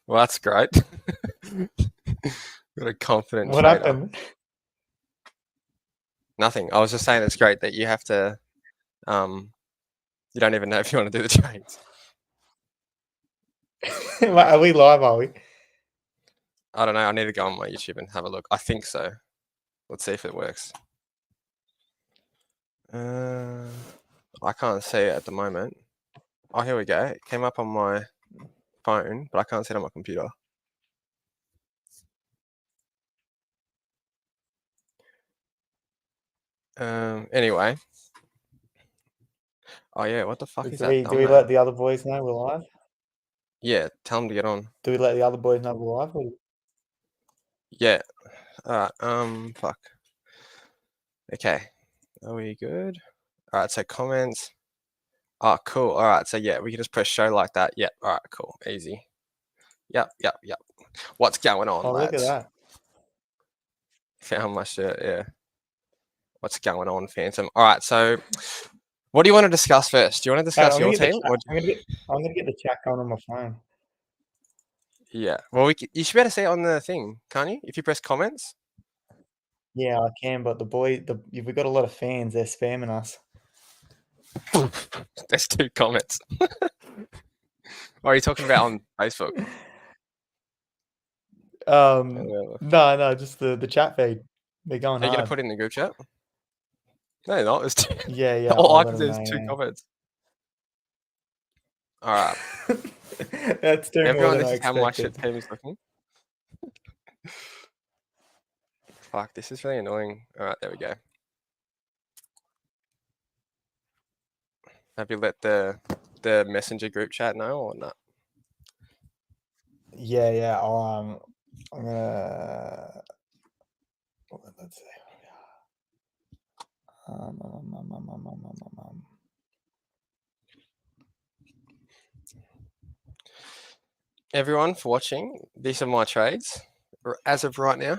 Well, that's great. Got a confident What trader. happened? Nothing. I was just saying it's great that you have to. You don't even know if you want to do the trades. Are we live? Are we? I don't know. I need to go on my YouTube and have a look. I think so. Let's see if it works. I can't see it at the moment. Oh, here we go. It came up on my phone, but I can't see it on my computer. Anyway. Oh yeah, what the fuck is that? Do we let the other boys know we're live? Yeah, tell them to get on. Do we let the other boys know we're live? Yeah. Alright, fuck. Okay. Are we good? Alright, so comments. Oh, cool. Alright, so yeah, we can just press show like that. Yeah, alright, cool. Easy. Yep. What's going on, lads? Look at that. Found my shirt, yeah. What's going on, Phantom? Alright, so what do you want to discuss first? Do you want to discuss your team? I'm gonna get the chat going on my phone. Yeah. Well, you should be able to see it on the thing, can't you? If you press comments. Yeah, I can, but we've got a lot of fans. They're spamming us. There's 2 comments. What are you talking about on Facebook? No, just the chat feed. They're going Are you hard. going to put it in the group chat? No, you're not. It's 2. Yeah. All I can see is 2 comments. All right. That's too Everyone, more than this is how my shit expected. team is looking. Fuck, this is really annoying. All right, there we go. Have you let the messenger group chat know or not? Yeah. I'm gonna. Let's see. Everyone for watching, these are my trades as of right now.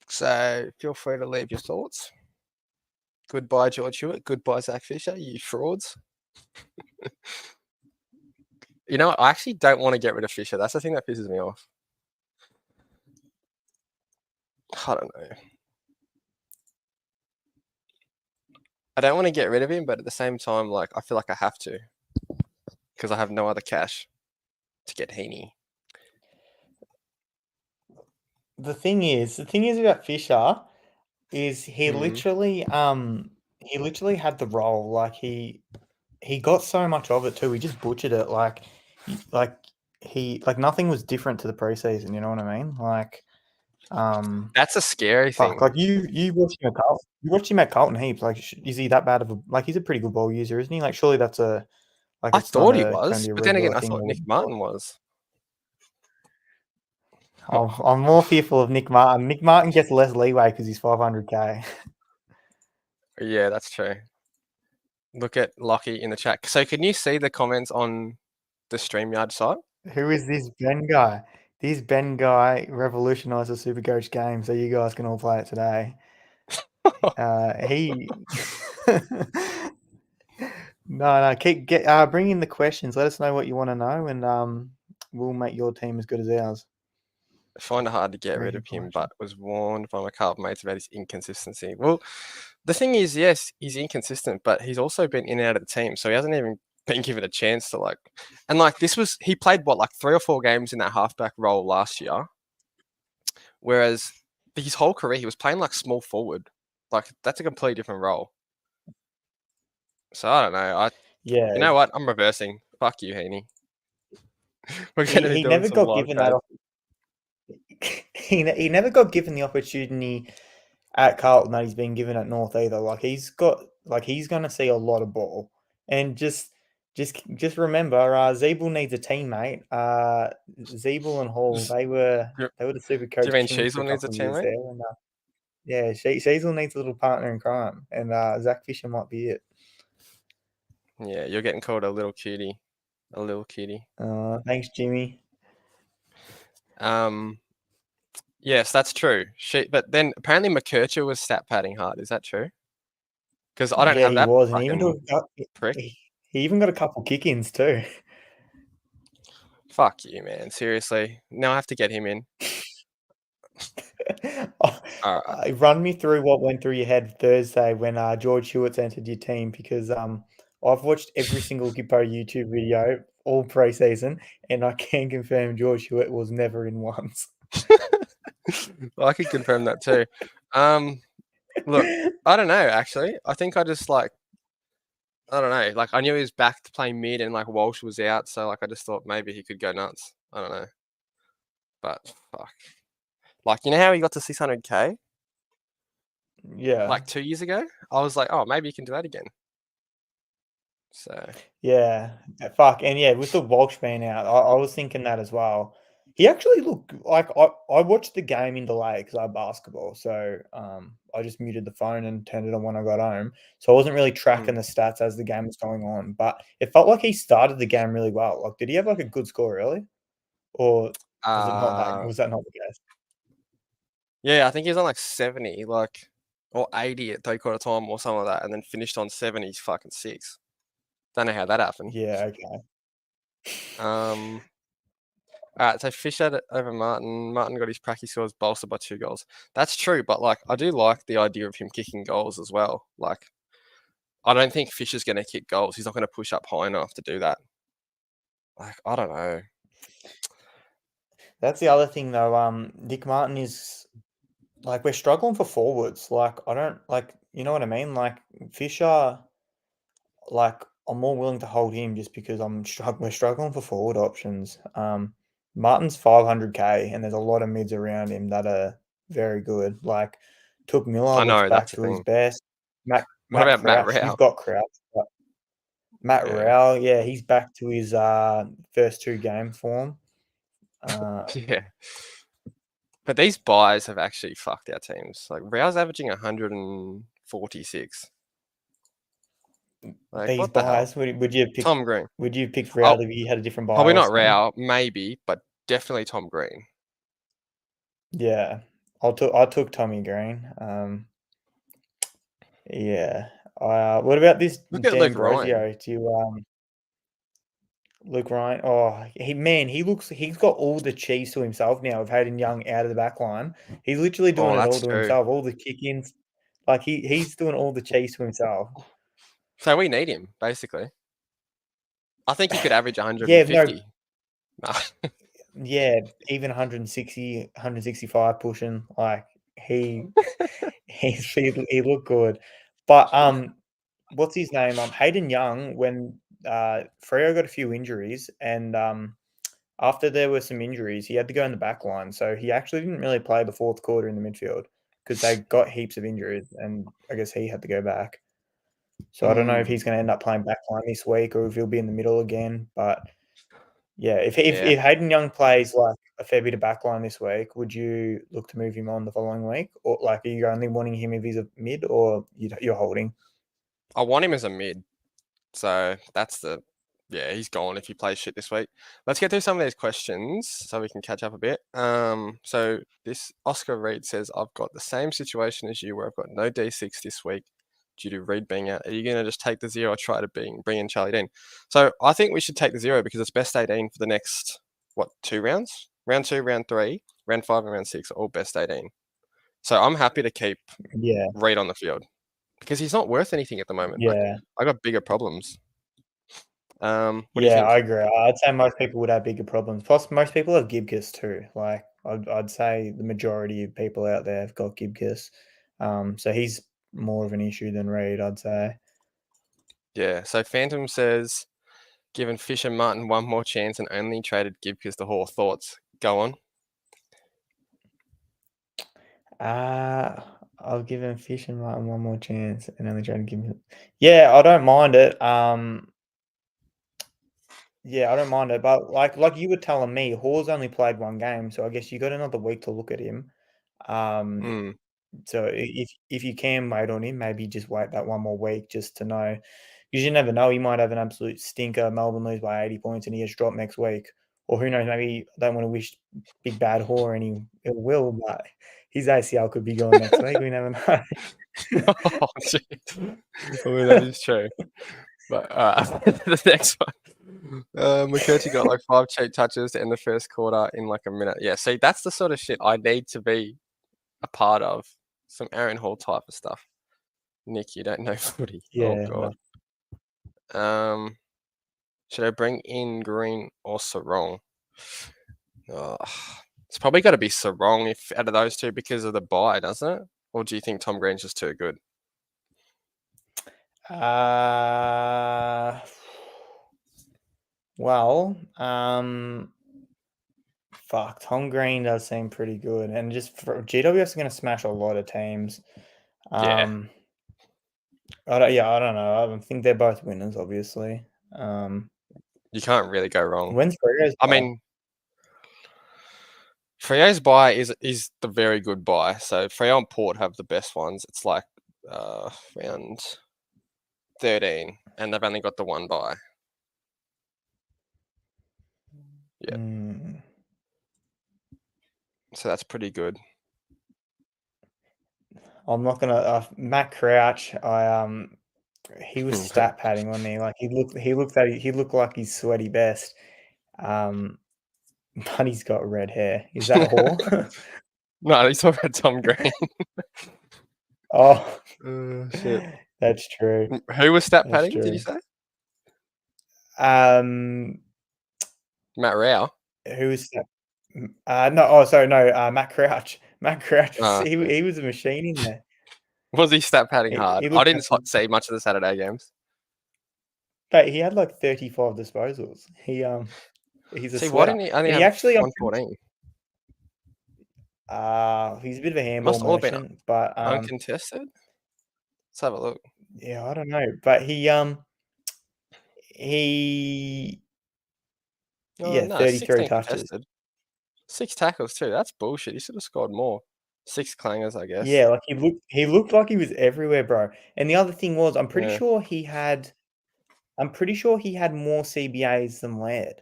So feel free to leave your thoughts. Goodbye, George Hewitt. Goodbye, Zach Fisher. You frauds. You know what? I actually don't want to get rid of Fisher. That's the thing that pisses me off. I don't know. I don't want to get rid of him, but at the same time, like I feel like I have to because I have no other cash to get Heeney. The thing is about Fisher is he literally had the role. Like he got so much of it too. He just butchered it. Like nothing was different to the preseason. You know what I mean? Like, that's a scary thing. Like you watched him at Carlton heaps. Like, is he that bad of a? Like, he's a pretty good ball user, isn't he? Like, surely that's a. Like, I thought he was, but then again, I thought Nick Martin was. I'm more fearful of Nick Martin. Nick Martin gets less leeway because he's 500k. Yeah, that's true. Look at Lockie in the chat. So can you see the comments on the StreamYard site? Who is this Ben guy? This Ben guy revolutionized the Supercoach game, so you guys can all play it today. Bring in the questions. Let us know what you want to know, and we'll make your team as good as ours. I find it hard to get rid of him, but was warned by my couple mates about his inconsistency. Well, the thing is, yes, he's inconsistent, but he's also been in and out of the team, so he hasn't even been given a chance to he played 3 or 4 games in that halfback role last year, whereas his whole career he was playing like small forward. Like that's a completely different role. So I don't know. You know what? I'm reversing. Fuck you, Heeney. We're going to be doing some live trades. He never got given the opportunity at Carlton that he's been given at North either. Like he's going to see a lot of ball, and just remember, Zeeble needs a teammate. Zeeble and Hall, they were the Supercoach. Do you mean Sheasel needs a teammate? There, and, Sheasel needs a little partner in crime, and Zach Fisher might be it. Yeah, you're getting called a little cutie. A little cutie. Thanks, Jimmy. Yes, that's true. But then apparently McKercher was stat padding hard. Is that true? Because I don't have that. He was, and even prick. He even got a couple kick-ins too. Fuck you, man. Seriously. Now I have to get him in. All right. Run me through what went through your head Thursday when George Hewitt's entered your team, because I've watched every single Gippo YouTube video all preseason, and I can confirm George Hewitt was never in once. Well, I can confirm that too. Look, I don't know, actually. I think I just I don't know. Like, I knew he was back to play mid and like Walsh was out. So like, I just thought maybe he could go nuts. I don't know. But fuck. Like, you know how he got to 600K Yeah. like 2 years ago? I was like, oh, maybe he can do that again. So Yeah, fuck, and yeah, with the Walsh being out, I was thinking that as well. He actually looked like I watched the game in delay because I have basketball, so I just muted the phone and turned it on when I got home. So I wasn't really tracking the stats as the game was going on, but it felt like he started the game really well. Like, did he have like a good score early, or was it not that? Was that not the case? yeah, I think he was on like 70, like or 80 at 3/4 time or something like that, and then finished on 70 fucking 6. Don't know how that happened. Yeah, okay. All right, so Fish had it over Martin. Martin got his pracky scores bolstered by 2 goals. That's true, but like I do like the idea of him kicking goals as well. Like, I don't think Fish is going to kick goals. He's not going to push up high enough to do that. Like, I don't know. That's the other thing though. Nick Martin is like, we're struggling for forwards. Like, I don't like, you know what I mean? Like, Fisher. Like, I'm more willing to hold him just because we're struggling for forward options. Martin's 500K, and there's a lot of mids around him that are very good. Like, Took Miller I looks know back that's the to his thing. best. What Matt about Matt Crouch, Rao? you've got Crouch, but Matt Yeah, Rao, yeah, he's back to his first 2 game form. yeah. But these buys have actually fucked our teams. Like Rao's averaging 146. Like, These what the hell? buys, would you have picked? Tom Green. Would you have picked Rao Oh, if you had a different buy probably or not something? Rao, maybe, but definitely Tom Green. Yeah, I took Tommy Green. Yeah. What about this Look at Luke Ryan. D'Ambrosio? Luke Ryan? Oh, he's got all the cheese to himself now of Hayden Young out of the back line. He's literally doing Oh, it all that's to true. himself, all the kick-ins. Like, he's doing all the cheese to himself. So we need him, basically. I think he could average Yeah, no, 150. Nah. yeah, even 160, 165 pushing. Like, he he looked good. But what's his name? Hayden Young, when Freo got a few injuries, and after there were some injuries, he had to go in the back line. So he actually didn't really play the fourth quarter in the midfield because they got heaps of injuries, and I guess he had to go back. So I don't know if he's going to end up playing back line this week or if he'll be in the middle again. But yeah, Yeah. if Hayden Young plays like a fair bit of back line this week, would you look to move him on the following week, or like are you only wanting him if he's a mid, or you're holding? I want him as a mid. So yeah, he's gone if he plays shit this week. Let's get through some of these questions so we can catch up a bit. So this Oscar Reed says, I've got the same situation as you where I've got no D6 this week due to Reed being out. Are you going to just take the 0 or try to bring in Charlie Dean? So I think we should take the 0 because it's best 18 for the next, 2 rounds? Round 2, round 3, round 5, and round 6 are all best 18. So I'm happy to keep Yeah, Reed on the field because he's not worth anything at the moment. Like, yeah, I got bigger problems. What do you yeah. I think? agree. I'd say most people would have bigger problems. Plus, most people have Gibcus too. Like I'd say the majority of people out there have got Gibcus. So he's more of an issue than Reed, I'd say. Yeah. So Phantom says, given Fish and Martin one more chance and only traded Gibcus to Hall. Thoughts? Go on. I'll give him Fish and Martin one more chance and only try to give him. Yeah, I don't mind it. Yeah, I don't mind it. But like you were telling me, Hall's only played 1 game, so I guess you got another week to look at him. Mm, So if you can wait on him, maybe just wait that one more week just to know, because you never know. He might have an absolute stinker. Melbourne lose by 80 points and he gets dropped next week, or who knows? Maybe I don't want to wish big bad Hall any ill will, but his ACL could be gone next week. We never know. oh, shit. Well, that is true. But the next one, McCurdy got like 5 cheap touches to end the first quarter in like a minute. Yeah, see, that's the sort of shit I need to be a part of. Some Aaron Hall type of stuff. Nick, you don't know footy. Oh Yeah, no. god. Should I bring in Green or Sarong? Oh, it's probably got to be Sarong if out of those two because of the bye, doesn't it? Or do you think Tom Green's just too good? Well, fuck, Tom Green does seem pretty good, and just for GWS are going to smash a lot of teams. Yeah, I don't know. I think they're both winners, obviously. you can't really go wrong. When's Freya's I bye? mean, Freo's buy is the very good buy. So Freo and Port have the best ones. It's like round 13, and they've only got the one buy. Yeah, so that's pretty good. I'm not gonna Matt Crouch. He was stat padding on me. Like he looked like his sweaty best. But he's got red hair. Is that whore? No, he's talking about Tom Green. Oh, shit. that's true. Who was stat That's padding? Did you true. say Um, Matt Rao? who was that? No. Oh, sorry, no. Matt Crouch. Matt Crouch. Okay. He was a machine in there. Was he stat padding hard? He I looked didn't like see much of the Saturday games. but he had like 35 disposals. He's a See, why sweater, didn't he only and he have actually 114? he's a bit of a handball Must all been merchant, but uncontested. Let's have a look. yeah, I don't know, but he Oh yeah, no, 33 16 touches. contested. 6 tackles too. That's bullshit. He should have scored more. 6 clangers, I guess. Yeah, like he looked like he was everywhere, bro. And the other thing was, Yeah, I'm pretty sure he had more CBAs than Laird.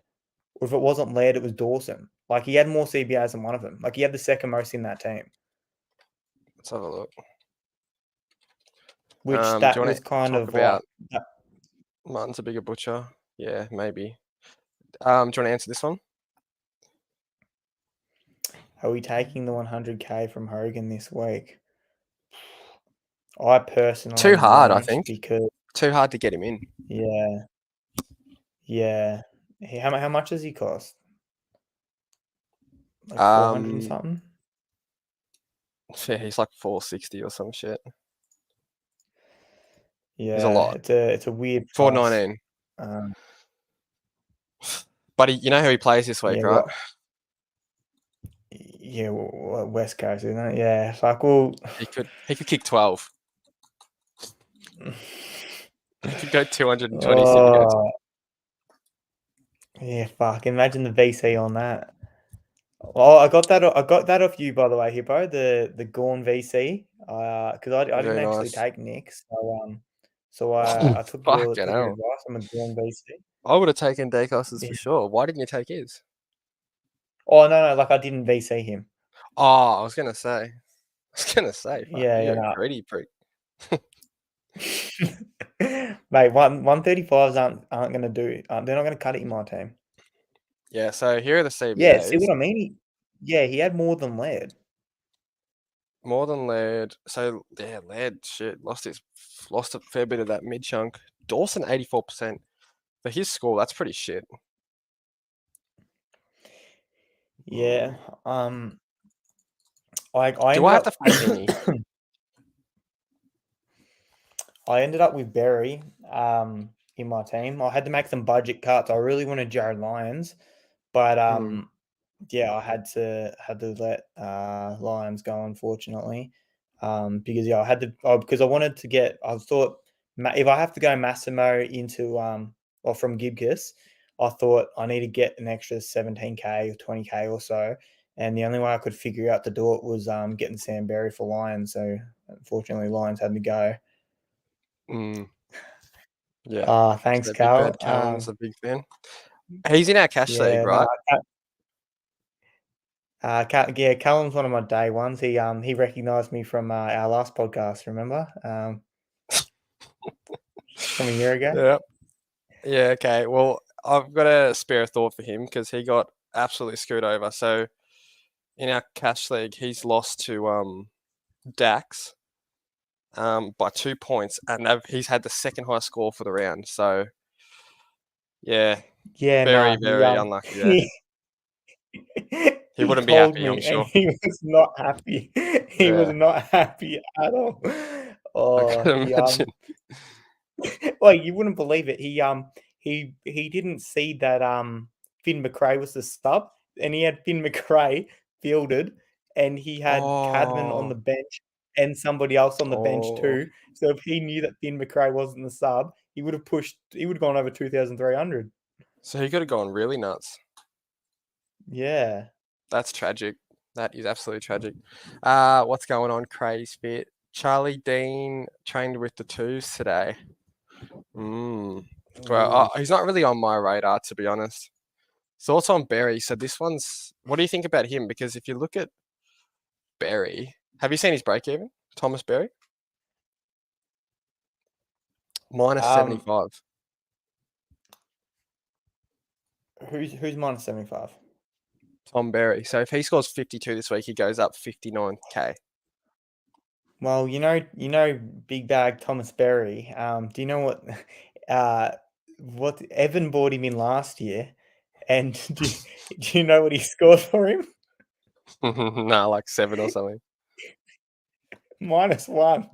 Or if it wasn't Laird, it was Dawson. Like he had more CBAs than one of them. Like he had the second most in that team, let's have a look. which Do that you want was to kind talk of like about Martin's a bigger butcher? Yeah, maybe. Do you want to answer this one? are we taking the 100K from Hogan this week? I Too personally hard, I won't think. because Too hard to get him in. yeah, yeah. How much does he cost? Like 400 and something? Yeah, he's like 460 or some shit. He's a Yeah, lot. it's a weird price. 419. Um, But you know who he plays this week, yeah, right? West Coast, isn't it? Yeah, it's like, well, He could kick 12. He could go 226 against. oh, yeah, fuck. Imagine the VC on that. Oh, I got that off you, by the way, Hippo. The Gorn VC. Because I didn't Very actually nice. take Nick's, so I took your Fucking hell. advice on the Gorn VC. I would have taken Dacos's Yeah. for sure. Why didn't you take his? Oh no, like I didn't VC him. Oh, I was gonna say. Fuck, Yeah, you're a no. greedy prick. Mate, 135s aren't gonna do. They're not gonna cut it in my team. Yeah, so here are the Yeah, see CBAs. what I mean? He had more than Laird. More than Laird. So yeah, Laird lost a fair bit of that mid chunk. Dawson 84%. For his score, that's pretty shit. Yeah. I Do ended I have to up fade Heeney? I ended up with Berry in my team. I had to make some budget cuts. I really wanted Jared Lyons, but yeah, I had to let Lyons go, unfortunately. Because yeah, I had to because I wanted to get. I thought if I have to go Massimo into or from Gibcus, I thought I need to get an extra 17K or 20K or so, and the only way I could figure out to do it was getting Sam Berry for Lyons. So unfortunately, Lyons had to go. Yeah. Thanks, So Big Cal. Bad Callan's a big fan. He's in our cash league, Yeah, no, right? Yeah, Callum's one of my day ones. He recognised me from our last podcast. Remember? from a year ago. Yeah. Yeah, okay. Well, I've got a spare thought for him because he got absolutely screwed over. So in our cash league, he's lost to Dax by 2 points, and he's had the second highest score for the round. So yeah, Yeah, very, no, very unlucky there. He he wouldn't be called happy, I'm me and sure. he was not happy. He was Yeah, not happy at all. I Oh, can imagine. well, you wouldn't believe it. He didn't see that Finn McRae was the sub, and he had Finn McRae fielded, and he had Cadman on the Oh, bench and somebody else on the bench oh. too. So if he knew that Finn McRae wasn't the sub, he would have pushed. He would have gone over 2,300. So he could have gone really nuts. Yeah. That's tragic. That is absolutely tragic. What's going on, Craze Fit? Charlie Dean trained with the twos today. Well, Ooh. he's not really on my radar, to be honest. Thoughts on Berry? So this one's. What do you think about him? Because if you look at Berry, have you seen his break even? Thomas Berry minus Um, 75. who's minus 75? Tom Berry. So if he scores 52 this week, he goes up 59k. Well, Big Bag Thomas Berry. Do you know uh, what Evan bought him in last year? And do you know what he scored for him? Nah, like 7 or something. -1.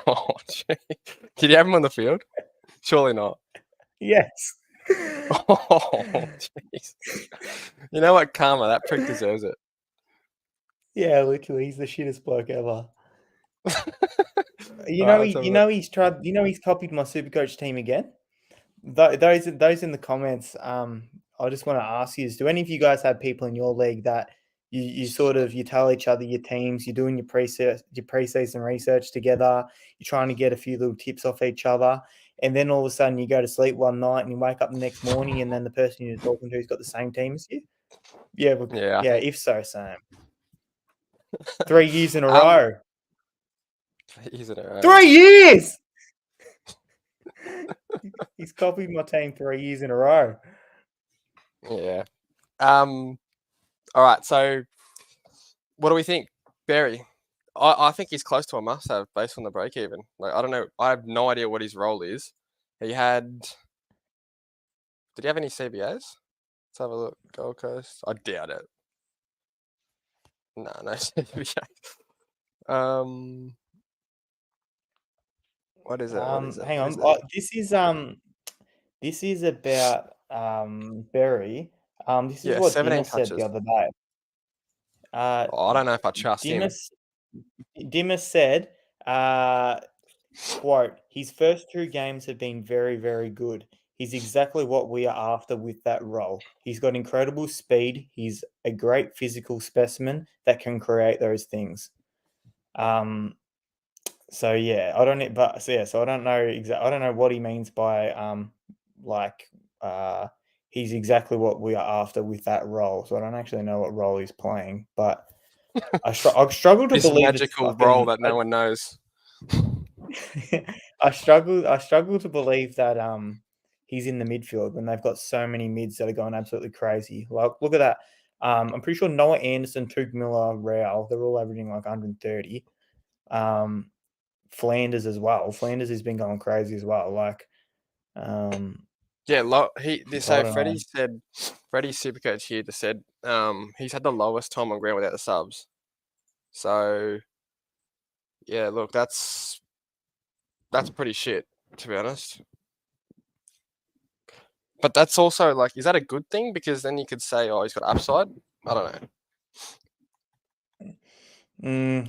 Oh, gee. Did you have him on the field? Surely not. Yes. Oh, jeez. You know what, Karma? That prick deserves it. Yeah, literally, he's the shittest bloke ever. Alright, let's have a look. He's copied my Supercoach team again. Those in the comments, I just want to ask you: do any of you guys have people in your league that you sort of you tell each other your teams, you're doing your preseason research together, you're trying to get a few little tips off each other, and then all of a sudden you go to sleep one night and you wake up the next morning, and then the person you're talking to has got the same team as you? Yeah, Yeah, I think. If so, Sam. 3 years in a Um, row. he's in a row. 3 years. He's copied my team 3 years in a row. Yeah. All right. So, what do we think, Berry? I think he's close to a must-have based on the break even. Like, I don't know. I have no idea what his role is. He had. Did he have any CBAs? Let's have a look. Gold Coast. I doubt it. No CBAs. What is it? What is it? Hang What is on. it? This is about Berry. This is Yeah, what 17 Dimmer said the touches. other day. I don't know if I trust him. Dimmer said, quote, his first 2 games have been very, very good. He's exactly what we are after with that role. He's got incredible speed. He's a great physical specimen that can create those things. So yeah, I don't. But so yeah, so I don't know I don't know what he means by like he's exactly what we are after with that role. So I don't actually know what role he's playing, but I struggle to This believe it's magical role fucking. that no one knows. I struggle to believe that he's in the midfield when they've got so many mids that are going absolutely crazy. Like look at that. I'm pretty sure Noah Anderson, Tuke Miller, Rao, they're all averaging like 130. Flanders as well. Flanders has been going crazy as well. Like, Yeah, I so don't know. Freddie's Supercoach here just said he's had the lowest time on ground without the subs. So yeah, look, that's pretty shit, to be honest. But that's also like, is that a good thing? Because then you could say, oh, he's got upside. I don't know.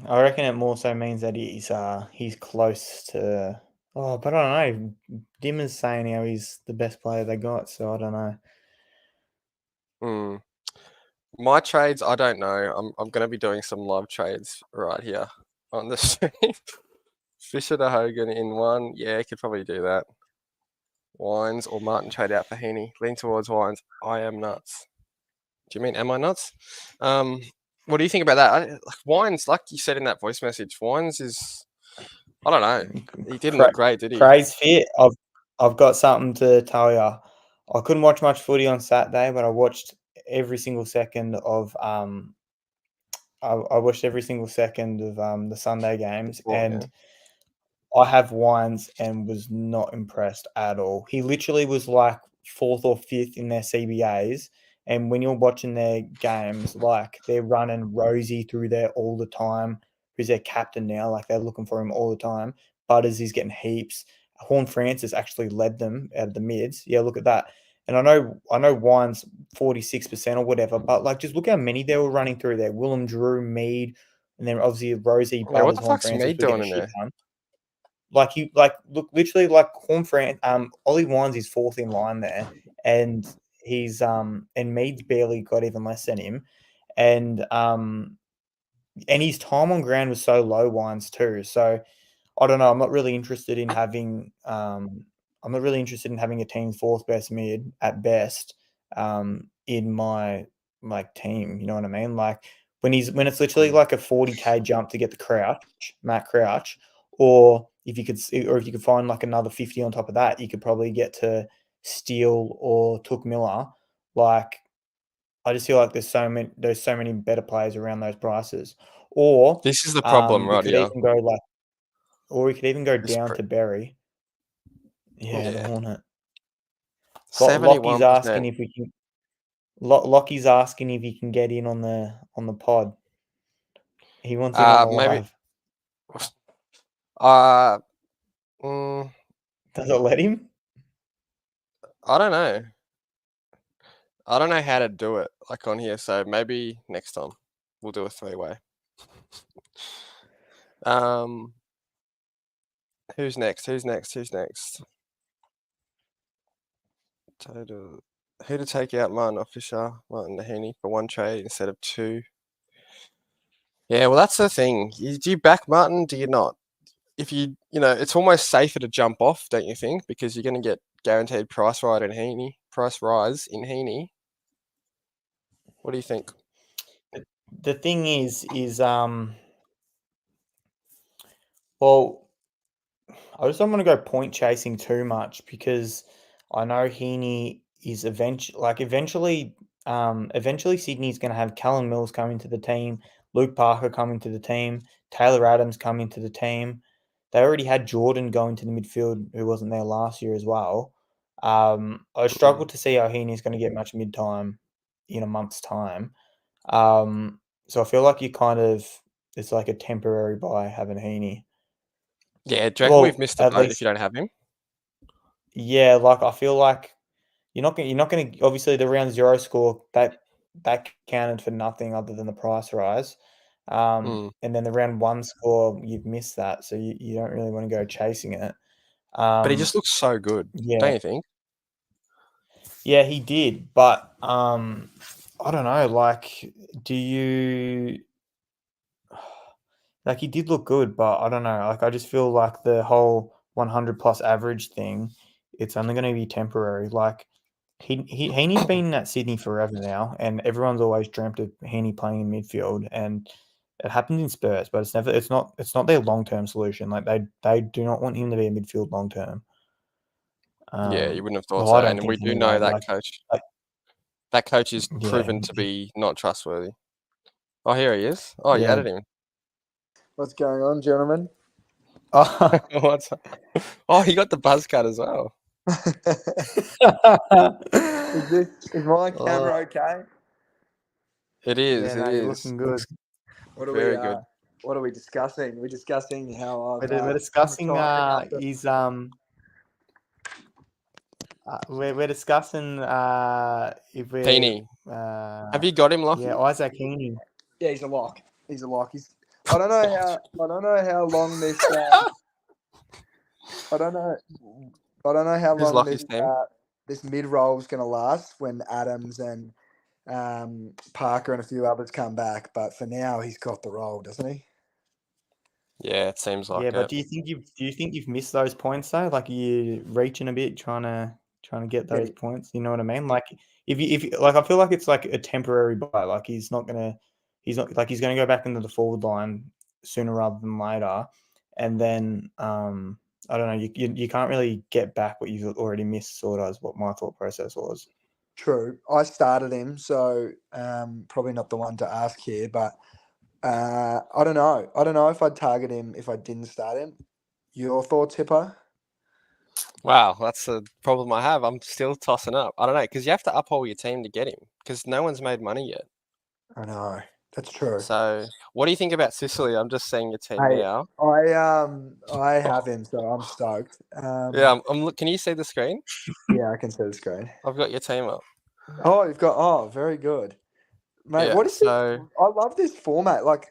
I reckon it more so means that he's close to. Oh, but I don't know. Dimmer's saying how he's the best player they got, so I don't know. My trades, I don't know. I'm going to be doing some live trades right here on the stream. Fisher to Hogan in one. Yeah, could probably do that. Wines or Martin trade out for Heeney. Lean towards Wines. I am nuts. Do you mean am I nuts? What do you think about that? Wines, like you said in that voice message, Wines is I don't know. He didn't look great, did he? Craze fit. I've got something to tell you. I couldn't watch much footy on Saturday, but I watched every single second of I watched every single second of the Sunday games, Well, and yeah. I have Wines and was not impressed at all. He literally was like 4th or 5th in their CBAs. And when you're watching their games, like they're running Rosie through there all the time, who's their captain now. Like they're looking for him all the time. Butters is getting heaps. Horn Francis actually led them out of the mids. Yeah, look at that. And I know Wine's 46% or whatever, but like just look how many they were running through there. Willem, Drew, Mead, and then obviously Rosie, Yeah, what Butters, the Horn fuck's Francis Mead were getting doing a in shit there? ton. Look literally like Ollie Wines is 4th in line there, and he's and Mead's barely got even less than him, and his time on ground was so low, Wines too. So I don't know. I'm not really interested in having a team's 4th best mid at best in my like team. You know what I mean? Like when it's literally like a 40k jump to get the Matt Crouch, or if you could find like another 50 on top of that, you could probably get to Steele or Took Miller. Like I just feel like there's so many better players around those prices. Or This is the problem, we right could here. even go like, or we could even go This down to Berry. Yeah, the yeah, Hornet. Lockie's 71%. asking if we can. Lockie's asking if he can get in on the pod. He wants in on the Maybe. live. Uh, mm, Does it let him? I don't know. I don't know how to do it like on here, so maybe next time we'll do a 3-way. Who's next? Total. Who to take out Martin or Fisher, Martin Heeney for 1 trade instead of 2? Yeah, well, that's the thing. Do you back Martin? Do you not? If it's almost safer to jump off, don't you think? Because you're going to get guaranteed price rise in Heeney. What do you think? The thing is well, I just don't want to go point chasing too much because I know Heeney is eventually Sydney's going to have Callum Mills coming to the team, Luke Parker coming to the team, Taylor Adams coming to the team. They already had Jordan going to the midfield, who wasn't there last year as well. I struggle to see how Heeney's going to get much mid time in a month's time. So I feel like it's like a temporary buy having Heeney. Yeah, do you reckon we've Well, missed the at boat if least, you don't have him? yeah. Like I feel like you're not gonna. Obviously, the round 0 score that counted for nothing other than the price rise. Mm. And then the round 1 score, you've missed that, so you don't really want to go chasing it. But he just looks so good, Yeah, don't you think? yeah, he did, but I don't know. Like, do you? Like he did look good, but I don't know. Like I just feel like the whole 100 plus average thing, it's only going to be temporary. Like Heeney's been at Sydney forever now, and everyone's always dreamt of Heeney playing in midfield, and it happens in Spurs, but it's not their long term solution. Like they do not want him to be a midfield long term. Yeah, you wouldn't have thought Well, so. I don't And we think do know anyway. that coach. Like That coach is yeah, proven to be not trustworthy. Oh, here he is. Oh, you yeah. added him. What's going on, gentlemen? Oh. What's Oh, he got the buzz cut as well. Is my camera okay? It Yeah, is. no, It you're is. looking good. What are Very we? good. What are we discussing? We're discussing how I've. We're discussing retiring after- we're discussing if we're Heeney. Have you got him, Lockie? yeah, Isaac Heeney. Yeah, he's a lock. He's a lock. I don't know how long this. I don't know how Who's long Lockie's team? this mid roll is going to last when Adams and Parker and a few others come back. But for now, he's got the role, doesn't he? Yeah, it seems like Yeah, but it. do you think you've missed those points though? Like you're reaching a bit, trying to get those points. You know what I mean? Like if like I feel like it's like a temporary buy. Like he's not gonna go back into the forward line sooner rather than later. and then I don't know. You can't really get back what you've already missed. Sort of is what my thought process was. True. I started him, so probably not the one to ask here, but I don't know. I don't know if I'd target him if I didn't start him. Your thoughts, Hippo? Wow, that's the problem I have. I'm still tossing up. I don't know, because you have to uphold your team to get him, because no one's made money yet. I know. That's true. So, what do you think about Sicily? I'm just seeing your team Hey, now. I have him, so I'm stoked. Yeah, can you see the screen? Yeah, I can see the screen. I've got your team up. Oh, you've got. Oh, very good, mate. Yeah, What is so this? I love this format. Like,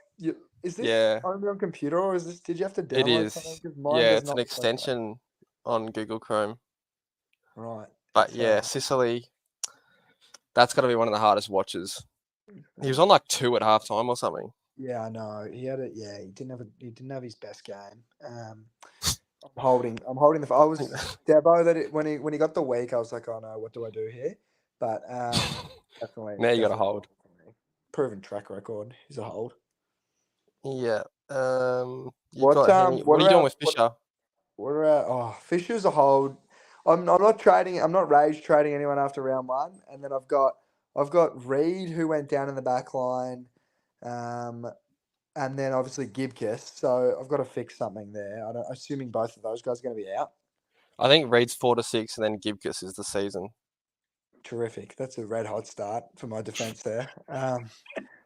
is this yeah, only on computer, or is this? Did you have to it download something? is. Because mine Yeah, does it's an not look like that. extension on Google Chrome. Right. But It's, yeah, Sicily, that's got to be one of the hardest watches. He was on like 2 at halftime or something. Yeah, I know. He had it. Yeah, he didn't have his best game. I'm holding. I was Debo that when he got the week, I was like, oh no, what do I do here? But definitely. Now you got to definitely hold. proven track record. He's a hold. Yeah. You What got Heeney. What are you doing with Fisher? What about Fisher's a hold. I'm not trading. I'm not rage trading anyone after round one, and then I've got Reed who went down in the back line, and then obviously Gibkiss. So I've got to fix something there. Assuming both of those guys are going to be out. I think Reed's 4 to 6, and then Gibkiss is the season. Terrific. That's a red hot start for my defense there.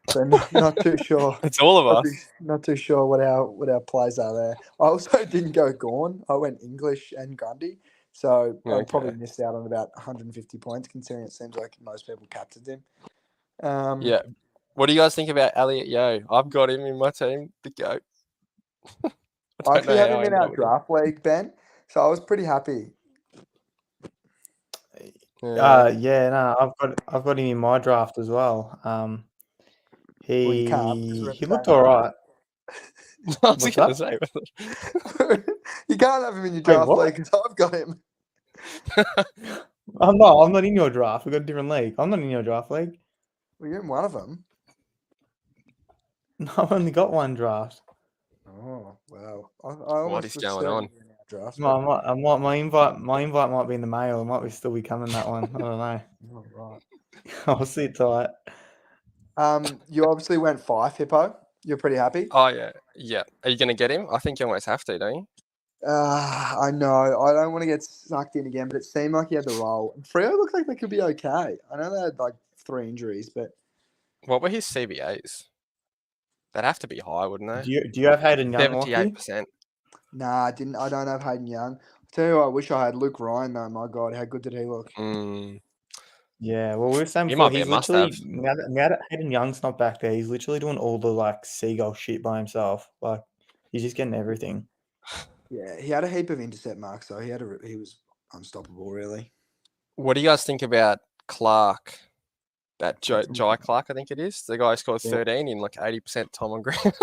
So not too sure. It's all of us. Not too sure what our plays are there. I also didn't go Gorn. I went English and Grundy. So I probably missed out on about 150 points, considering it seems like most people captained him. Yeah. What do you guys think about Elliot Yeo? I've got him in my team. The goat. I actually had him in our draft league, Ben. So I was pretty happy. I've got him in my draft as well. You can't. He looked all right. I was going to say. You can't have him in your draft league because I've got him. I'm not in your draft. We've got a different league. I'm not in your draft league. Well, you're in one of them. No, I've only got one draft. Oh, wow. What is going on? Draft, no, I'm not. My invite might be in the mail. It might still be coming, that one. I don't know. Oh, right. I'll sit tight. You obviously went 5, Hippo. You're pretty happy? Oh, yeah. Yeah. Are you going to get him? I think you almost have to, don't you? I know. I don't want to get sucked in again, but it seemed like he had the role. Freo looked like they could be okay. I know they had like 3 injuries, but... What were his CBAs? They'd have to be high, wouldn't they? Do you have Hayden Young? 78%. Nah, I didn't. I don't have Hayden Young. I'll tell you what, I wish I had Luke Ryan though. My God, how good did he look? Yeah, well, we were saying before, he's literally now that Hayden Young's not back there, he's literally doing all the like seagull shit by himself. Like he's just getting everything. Yeah, he had a heap of intercept marks, so he was unstoppable, really. What do you guys think about Clark? That Jai Clark, I think it is. The guy scored 13 in like 80% time on ground.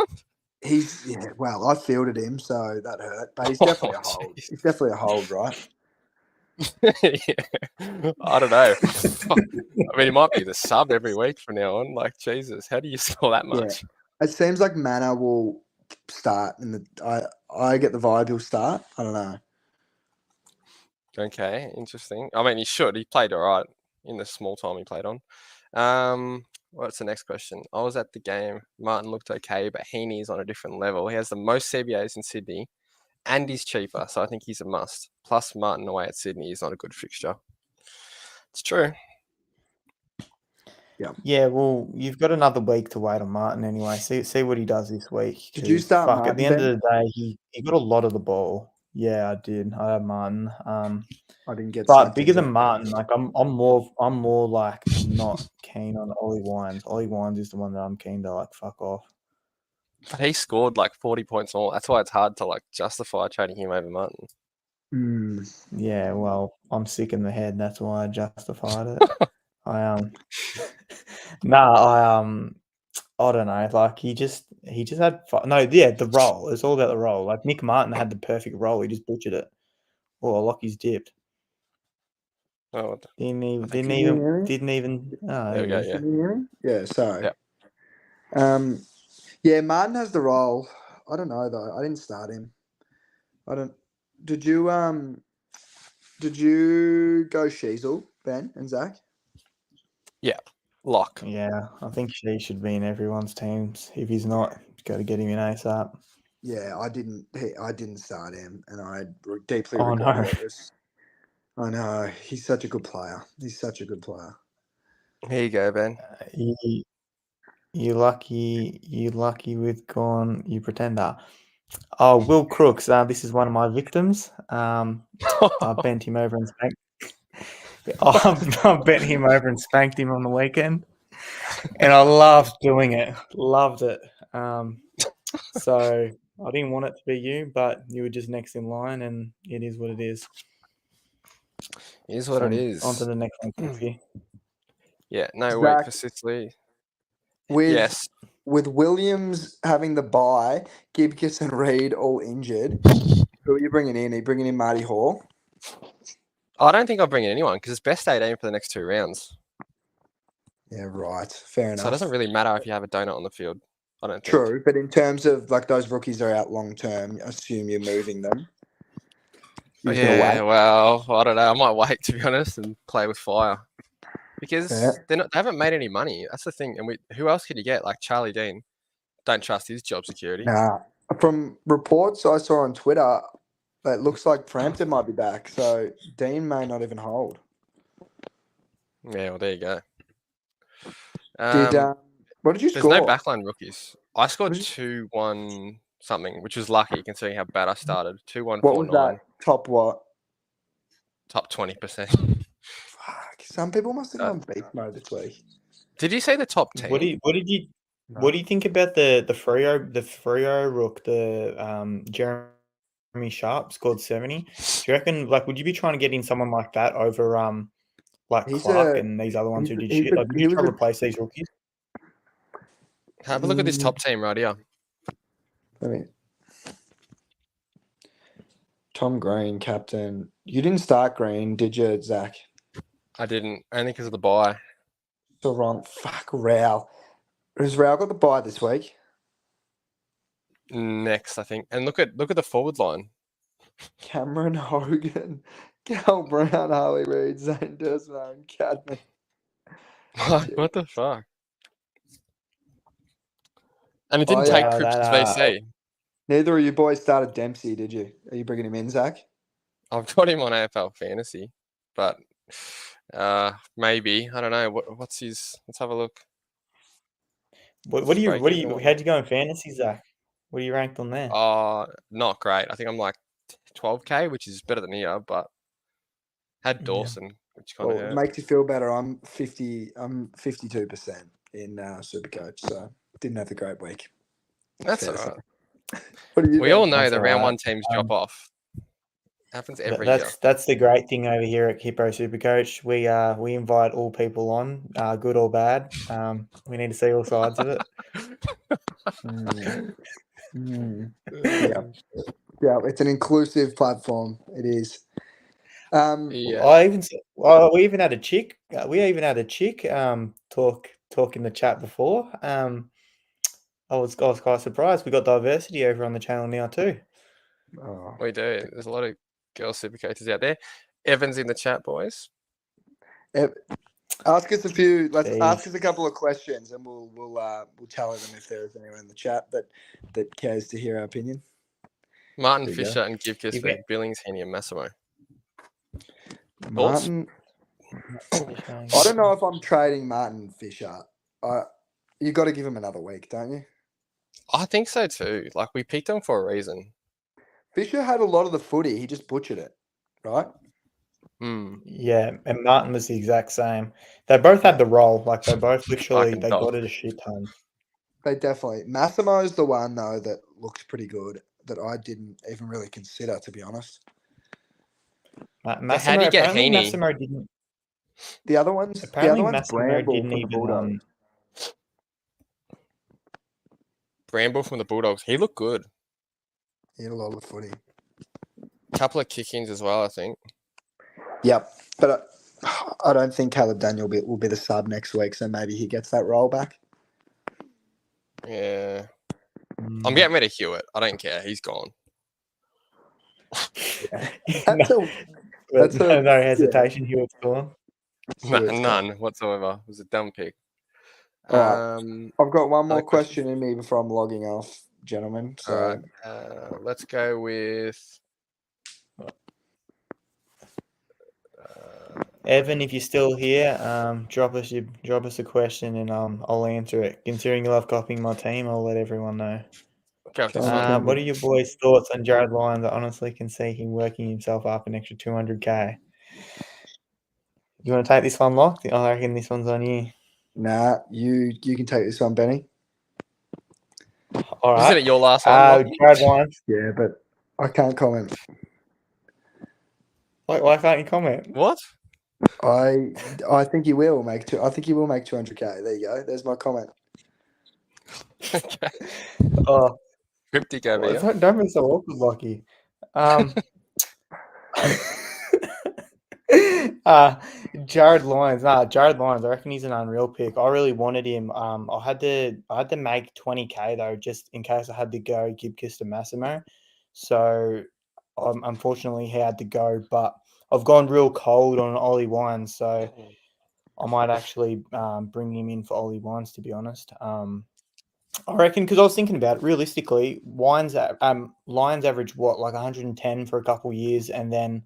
Well, I fielded him, so that hurt. But he's definitely a hold. He's definitely a hold, right? Yeah. I don't know. I mean, he might be the sub every week from now on. Like, Jesus, how do you score that much? Yeah. It seems like Mana will start, I get the vibe he'll start. I don't know. Okay, interesting. I mean, he should. He played all right in the small time he played on. What's the next question? I was at the game. Martin looked okay, but Heeney is on a different level. He has the most CBAs in Sydney, and he's cheaper, so I think he's a must. Plus, Martin away at Sydney is not a good fixture. It's true. Yeah, well, you've got another week to wait on Martin anyway. See what he does this week. Did you start Martin? At the end of the day, he got a lot of the ball. Yeah, I did. I had Martin. I didn't get. But bigger than Martin, like I'm more like not keen on Ollie Wines. Ollie Wines is the one that I'm keen to like fuck off. But he scored like 40 points more. That's why it's hard to like justify trading him over Martin. Yeah, well, I'm sick in the head. That's why I justified it. I don't know. Like he just had the role. It's all about the role. Like Nick Martin had the perfect role. He just butchered it. Or Lockie's dipped. Oh, didn't even. Oh, there we go. Yeah. Can you hear me? Yeah. Sorry. Yeah. Yeah, Martin has the role. I don't know though. I didn't start him. I don't. Did you go Sheasel, Ben and Zach? Lock. Yeah, I think she should be in everyone's teams. If he's not, got to get him in ASAP. Yeah, I didn't start him, and I deeply Oh, regretted no. it. I know he's such a good player. Here you go, Ben. You lucky with gone, you pretender. Oh, Will Crooks. This is one of my victims. I bent him over and spanked. I bent him over and spanked him on the weekend, and I loved doing it. Loved it. So I didn't want it to be you, but you were just next in line, and it is what it is. Here's what it is. On to the next one, Kiffy. Yeah, no, Zach, wait, for Sicily. Yes. With Williams having the bye, Gibcus and Reed all injured, who are you bringing in? Are you bringing in Marty Hall? I don't think I'll bring in anyone because it's best 18 for the next 2 rounds. Yeah, right. Fair enough. So it doesn't really matter if you have a donut on the field. I don't think. True, but in terms of like those rookies are out long term, assume you're moving them. You're just gonna wait. Well, I don't know. I might wait, to be honest, and play with fire. Because they haven't made any money. That's the thing. And who else could you get? Like Charlie Dean. Don't trust his job security. Nah. From reports I saw on Twitter, it looks like Frampton might be back. So Dean may not even hold. Yeah, well, there you go. What did you There's score? no backline rookies. I scored What did 2-1 something, which was lucky considering how bad I started. 2-1 What was 4-9. that? Top what? Top 20%. Fuck. Some people must have gone beast mode this week. Did you say the top 10? What do you think about the Freo rook, the Jeremy Sharp scored 70? Do you reckon, like, would you be trying to get in someone like that over like He's Clark and these other ones who did shit? Like, would you try to replace these rookies? Have a look at this top team right here. Let me. Tom Green, captain. You didn't start Green, did you, Zach? I didn't, only because of the bye. So wrong. Fuck, Rao. Has Rao got the bye this week? Next, I think. And look at the forward line. Cameron Hogan, Cal Brown, Harley Reid, Zane Dursman, Cadman. What the fuck? And it didn't take Cripps to VC. Neither of you boys started Dempsey, did you? Are you bringing him in, Zach? I've got him on AFL Fantasy, but maybe. I don't know. What's his? Let's have a look. How'd you go in fantasy, Zach? What are you ranked on there? Not great. I think I'm like 12K, which is better than here, but had Dawson, which kind of it makes you feel better. I'm 52% in Supercoach, so didn't have a great week. That's all right. We all know the round 1 teams drop off. Happens every year. That's the great thing over here at Hippo Supercoach. We invite all people on, good or bad. We need to see all sides of it. Yeah, it's an inclusive platform. It is. We even had a chick. Talk in the chat before. I was quite surprised. We got diversity over on the channel now too. Oh. We do. There's a lot of girl supercoaches out there. Evan's in the chat, boys. Ask us ask us a couple of questions, and we'll tell them if there is anyone in the chat that cares to hear our opinion. Martin Fisher and Givkis for Billings, Heeney, and Massimo. Martin, I don't know if I'm trading Martin Fisher. You got to give him another week, don't you? I think so too. Like, we picked him for a reason. Fisher had a lot of the footy. He just butchered it, right? Yeah, and Martin was the exact same. They both had the role. Like, they both literally got it a shit ton. They definitely. Massimo's the one though that looks pretty good that I didn't even really consider, to be honest. How do you get Heeney? Massimo didn't. The other ones. Apparently, the other Massimo Bramble didn't from the Bulldogs. Bramble from the Bulldogs. He looked good. He had a lot of footy. Couple of kick-ins as well, I think. Yep, but I don't think Caleb Daniel will be the sub next week, so maybe he gets that role back. Yeah. I'm getting rid of Hewitt. I don't care. He's gone. Yeah. no, That's a no hesitation. Hewitt's gone. None whatsoever. It was a dumb pick. All right. I've got one more other questions? question in me before I'm logging off, gentlemen. So All right. Let's go with Evan, if you're still here, drop us a question and I'll answer it. Considering you love copying my team, I'll let everyone know. go with this one. What are your boys' thoughts on Jared Lyons? I honestly can see him working himself up an extra 200k. You want to take this one, Lock? I reckon this one's on you. nah, you can take this one, Benny. All right. Isn't it your last one, Lockie? Jared Lyons. Yeah, but I can't comment. Why can't you comment? What? I think he will make I think he will make 200k. There you go. There's my comment. Okay. Oh, Cryptic over here. don't be so awkward, Lockie. Jared Lyons. Jared Lyons. I reckon he's an unreal pick. I really wanted him. I had to make 20k though, just in case I had to go Gibcus to Massimo. So, unfortunately, he had to go. But I've gone real cold on Ollie Wines, so I might actually bring him in for Ollie Wines. To be honest, I reckon because I was thinking about it realistically, Lions averaged what, like 110 for a couple of years, and then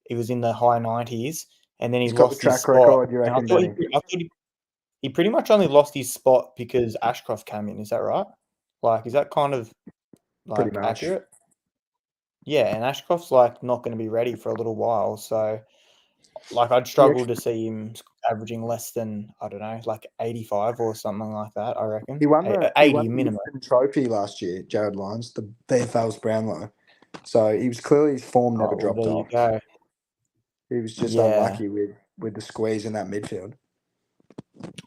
he was in the high 90s, and then he He's got the lost his track spot. record, you And reckon, Benny? I thought he pretty much only lost his spot because Ashcroft came in. Is that right? Like, is that kind of like Pretty much. accurate? Yeah, and Ashcroft's like not going to be ready for a little while, so like I'd struggle to see him averaging less than, I don't know, like 85 or something like that. I reckon He won the 80 minimum. Liston Trophy last year, Jared Lyons, the VFL's Brownlow. So he was clearly his form never dropped there you off. go. He was just Yeah. unlucky with the squeeze in that midfield.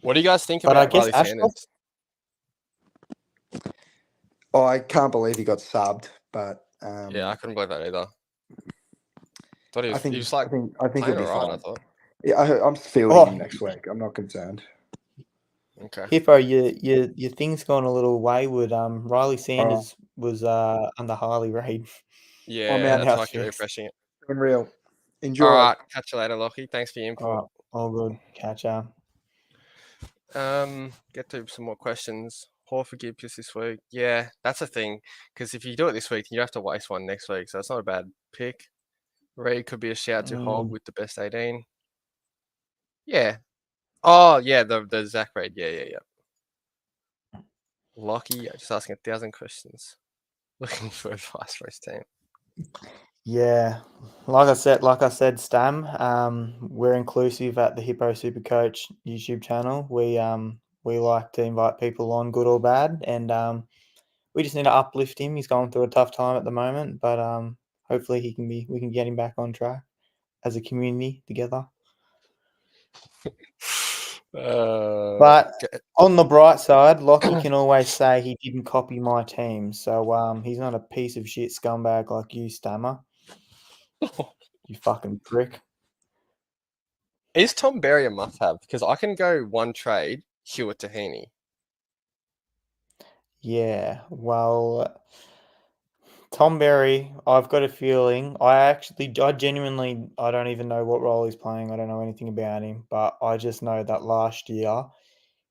What do you guys think But I about guess Riley Ashcroft. Sanders? Oh, I can't believe he got subbed, but Yeah, I couldn't believe that either. Thought he was, he was like I think he'll playing be all right, fine. I thought. Yeah, I'm fielding him next week. I'm not concerned. Okay. Hippo, your thing's gone a little wayward. Riley Sanders was under Harley Reid. Yeah, I'm out that's now. why I keep refreshing it. Unreal. Enjoy. All right, catch you later, Lockie. Thanks for your input. All good. Catch up. Get to some more questions. Horford Gibbs this week. Yeah, that's a thing. Because if you do it this week, you have to waste one next week. So it's not a bad pick. Reid could be a shout to hold with the best 18. Yeah. Oh, yeah, the Zach Reid. Yeah. Lockie, just asking 1,000 questions. Looking for advice for his team. Yeah, like I said, Stam. We're inclusive at the Hippo Supercoach YouTube channel. We like to invite people on, good or bad, and we just need to uplift him. He's going through a tough time at the moment, but hopefully we can get him back on track as a community together. But on the bright side, Lockie can always say he didn't copy my team, so he's not a piece of shit scumbag like you, Stammer. You fucking prick. Is Tom Berry a must-have? Because I can go one trade, Hewitt to Heeney. Yeah, well, Tom Berry, I've got a feeling. I genuinely, I don't even know what role he's playing. I don't know anything about him, but I just know that last year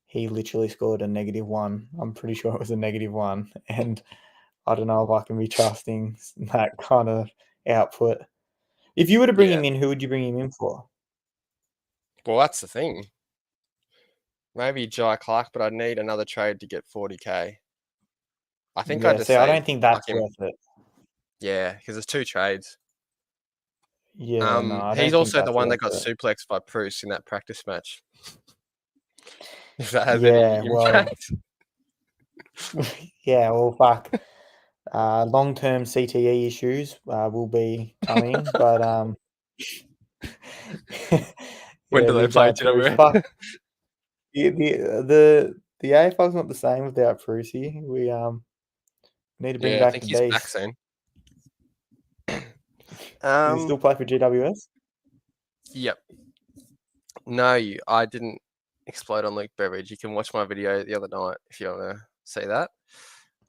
he literally scored a -1. I'm pretty sure it was a -1, and I don't know if I can be trusting that kind of output. If you were to bring him in, who would you bring him in for? Well, that's the thing. Maybe Jai Clark, but I'd need another trade to get 40k. I think I just I don't think that's worth it. Yeah, because there's 2 trades. Yeah, no, I don't he's think also the that's one that got worth it. suplexed by Bruce in that practice match. If that has Yeah, any well, impact. yeah, well, fuck. Long-term CTE issues will be coming, but When yeah, do they with play? that Do you know Bruce, where? fuck. The AFL's not the same without Prusy. We need to bring Yeah, I back think the he's beast. back soon. Does he still play for GWS? Yep. No, I didn't explode on Luke Beveridge. You can watch my video the other night if you want to see that.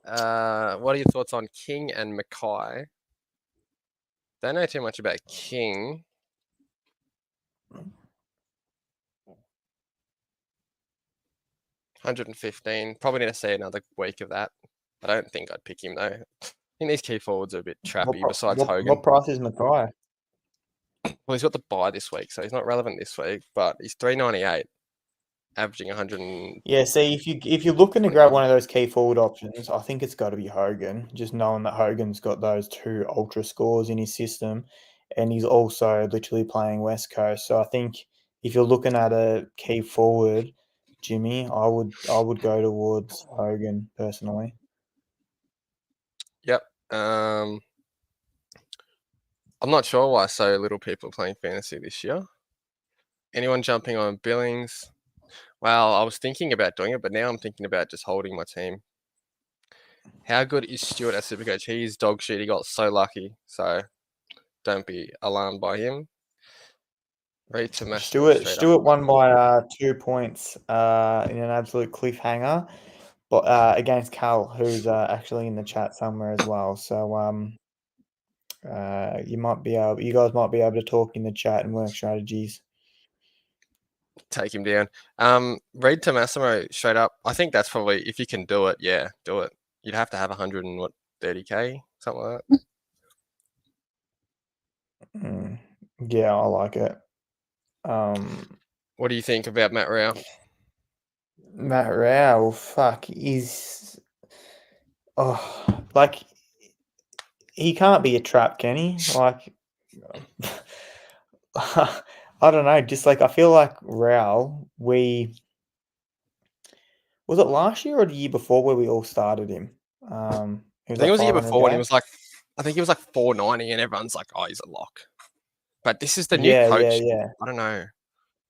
What are your thoughts on King and Mackay? don't know too much about King. $115. Probably need to see another week of that. I don't think I'd pick him though. I think these key forwards are a bit trappy. Besides Hogan, What price is Mackay? well, he's got the bye this week, so he's not relevant this week. But he's $3.98, averaging 100. Yeah, see, if you're looking to grab one of those key forward options, I think it's got to be Hogan. Just knowing that Hogan's got those 2 ultra scores in his system, and he's also literally playing West Coast. So I think if you're looking at a key forward, Jimmy, I would go towards Hogan personally. Yep. I'm not sure why so little people are playing fantasy this year. Anyone jumping on Billings? Well, I was thinking about doing it, but now I'm thinking about just holding my team. How good is Stewart at Supercoach? He's dog shit. He got so lucky. So don't be alarmed by him. Read to Massimo straight Stewart up. won by 2 points in an absolute cliffhanger, but against Cal, who's actually in the chat somewhere as well. So you guys might be able to talk in the chat and work strategies. Take him down. Read to Massimo straight up. I think that's probably, if you can do it, yeah, do it. You'd have to have 130K, something like that. Yeah, I like it. What do you think about Matt Rao? Matt Rao, fuck, he's like he can't be a trap, can he? Like I don't know, just like I feel like Rao, was it last year or the year before where we all started him? He I was think it was the year 500 before when he game? was like, I think he was like 490 and everyone's like, oh, he's a lock. But this is the new Yeah, coach. yeah. I don't know.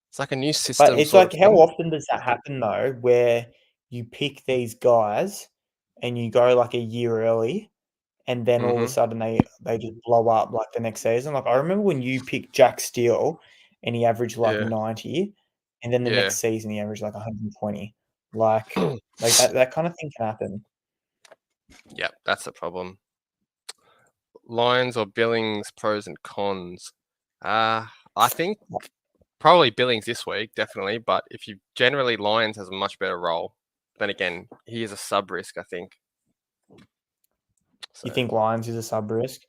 It's like a new But system it's sort like, of how thing. often does that happen though, where you pick these guys and you go like a year early, and then all of a sudden they just blow up like the next season? Like I remember when you picked Jack Steele and he averaged like Yeah. 90, and then the Yeah. next season he averaged like 120. Like that kind of thing can happen. Yep, that's the problem. Lions or Billings, pros and cons. I think probably Billings this week, definitely. But if you generally, Lions has a much better role. Then again, he is a sub risk, I think. You So, think Lions is a sub risk?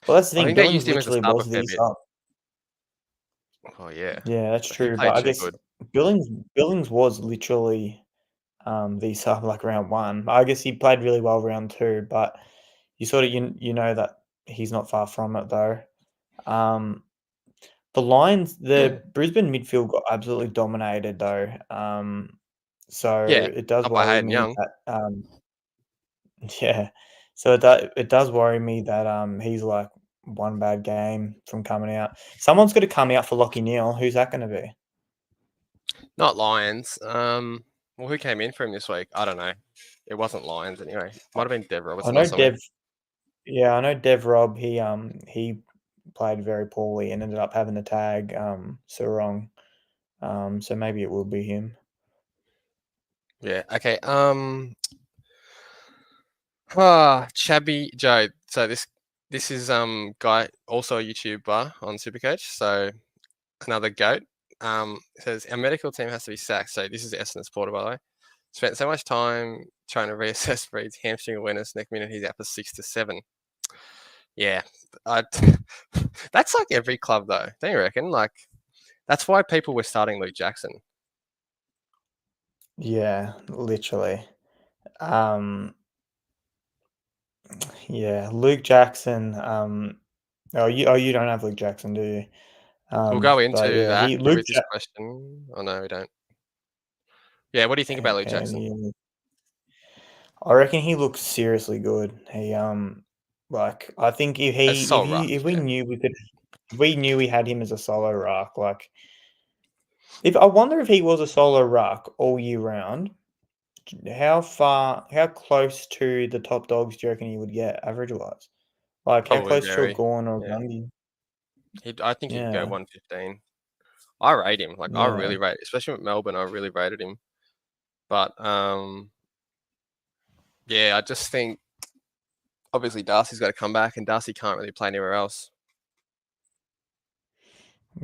Well, that's the I thing. think they Billings used him as a literally sub a was fair the bit. sub. Oh yeah, Yeah, that's but he true. But played I too guess good. Billings was literally the sub like round 1. I guess he played really well round 2, but you sort of you know that he's not far from it though. The Lions, the Brisbane midfield got absolutely dominated though. So Yeah, it does up by worry Hayden me Young. that yeah. So it does worry me that he's like one bad game from coming out. Someone's got to come out for Lockie Neal. Who's that going to be? Not Lions. Well, who came in for him this week? I don't know. It wasn't Lions anyway. Might have been Dev I Robertson know or something. I know Dev Rob. He played very poorly and ended up having to tag Sarong. So maybe it will be him. Yeah. Okay. Chabby Joe. So this is guy, also a YouTuber on Supercoach. So another goat. Says our medical team has to be sacked. So this is Essendon supporter, by the way. Spent so much time trying to reassess Reed's hamstring awareness. Next minute he's out for 6 to 7. Yeah, that's like every club though. Don't you reckon? Like that's why people were starting Luke Jackson. Yeah, literally. Yeah, Luke Jackson. You don't have Luke Jackson, do you? We'll go But into yeah, that Luke with this question. Oh no, we don't. Yeah, what do you think about Luke Jackson? I reckon he looks seriously good. Like I think As Sol Ruck, if we yeah. knew we had him as a solo ruck, like if I wonder if he was a solo ruck all year round, how close to the top dogs do you reckon he would get average wise? Like how Probably close to a very. Gorn or a Yeah. Gundy? I think he'd go Yeah. 115. I rate him. Like I Yeah. really rate, especially with Melbourne. I really rated him. But yeah, I just think obviously Darcy's got to come back, and Darcy can't really play anywhere else.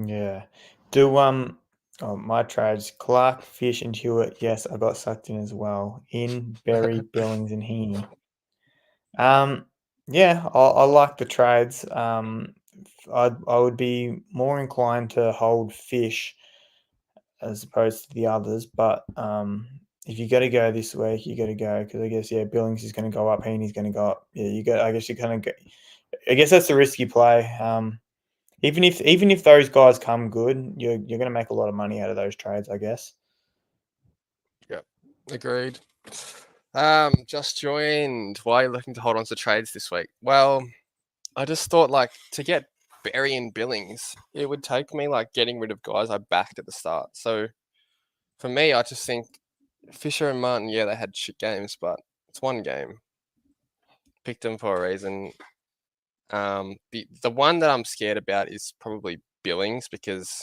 Yeah. Do my trades, Clark, Fish, and Hewitt. Yes, I got sucked in as well. In Berry, Billings, and Heeney. Yeah, I like the trades. I would be more inclined to hold Fish as opposed to the others, but if you got to go this week, you got to go because I guess Billings is going to go up, Heeney's going to go up. Yeah, you got. I guess you kind of. I guess that's the risk you play. Even if those guys come good, you're going to make a lot of money out of those trades, I guess. Yep, agreed. Just joined. Why are you looking to hold on to trades this week? Well, I just thought like to get Berry and Billings, it would take me like getting rid of guys I backed at the start. So for me, I just think Fisher and Martin, yeah, they had shit games, but it's one game. Picked them for a reason. The one that I'm scared about is probably Billings because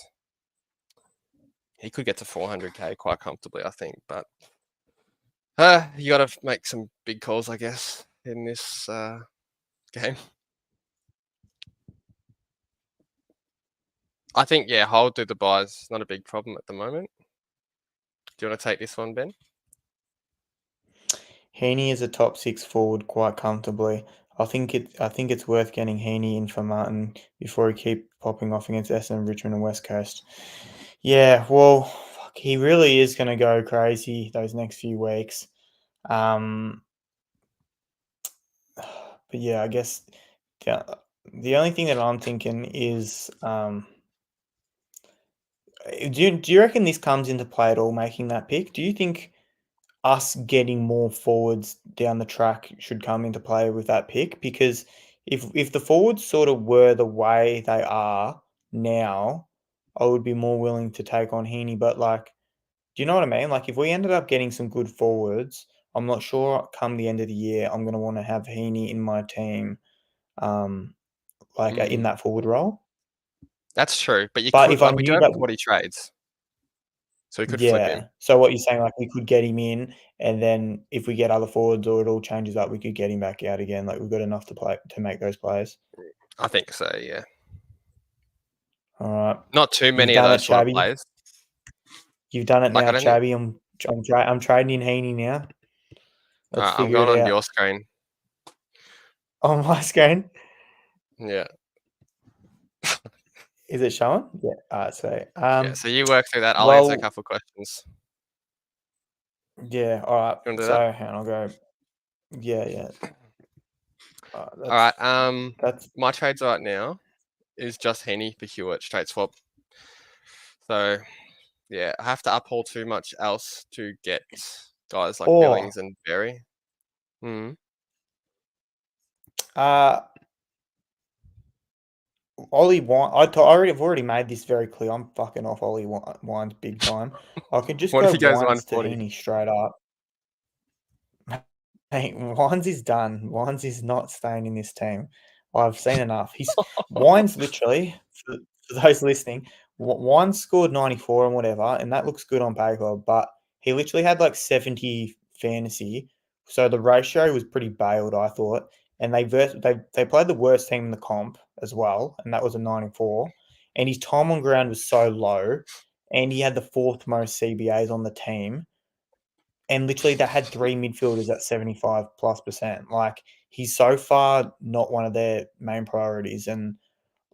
he could get to 400k quite comfortably, I think. But you got to make some big calls, I guess, in this game. I think, yeah, hold do the buys. Not a big problem at the moment. Do you want to take this one, Ben? Heeney is a top 6 forward quite comfortably. I think it's worth getting Heeney in for Martin before he keep popping off against Essendon, Richmond, and West Coast. Yeah, well, he really is going to go crazy those next few weeks. But yeah, I guess the only thing that I'm thinking is, do you reckon this comes into play at all, making that pick? Do you think us getting more forwards down the track should come into play with that pick? Because if the forwards sort of were the way they are now, I would be more willing to take on Heeney. But like, do you know what I mean? Like, if we ended up getting some good forwards, I'm not sure come the end of the year I'm going to want to have Heeney in my team, in that forward role. That's true, but you But could if I like we do knew have that, 40 trades, so we could flip him. yeah. So what you're saying, like we could get him in, and then if we get other forwards or it all changes up, we could get him back out again. Like we've got enough to play to make those plays. I think so, yeah. All right, Not too you've many of done it, those sort of Chabby. players. You've done it Like I now, don't think Chabby. I'm trading in Heeney now. Let's I'm figure going it on out your screen. on my screen. Yeah. Is it showing? Yeah. All right. So Yeah, so you work through that. I'll answer a well, couple of questions. yeah. All right. You want to do So that? and I'll go. Yeah. All right. That's My trades right now is just Heeney for Hewitt, straight swap. So yeah, I have to uphaul too much else to get guys like Billings and Berry. Ollie Wine. I've already made this very clear. I'm fucking off Ollie Wines big time. I could just What go if he goes Wines to 140? Heeney straight up. Hey, Wines is done. Wines is not staying in this team. I've seen enough. Wines literally, for those listening, Wines scored 94 and whatever, and that looks good on paper, but he literally had like 70 fantasy. So the ratio was pretty bailed, I thought. And they played the worst team in the comp as well, and that was a 94. And his time on ground was so low, and he had the 4th most CBAs on the team. And literally, they had 3 midfielders at 75+%. Like, he's so far not one of their main priorities. And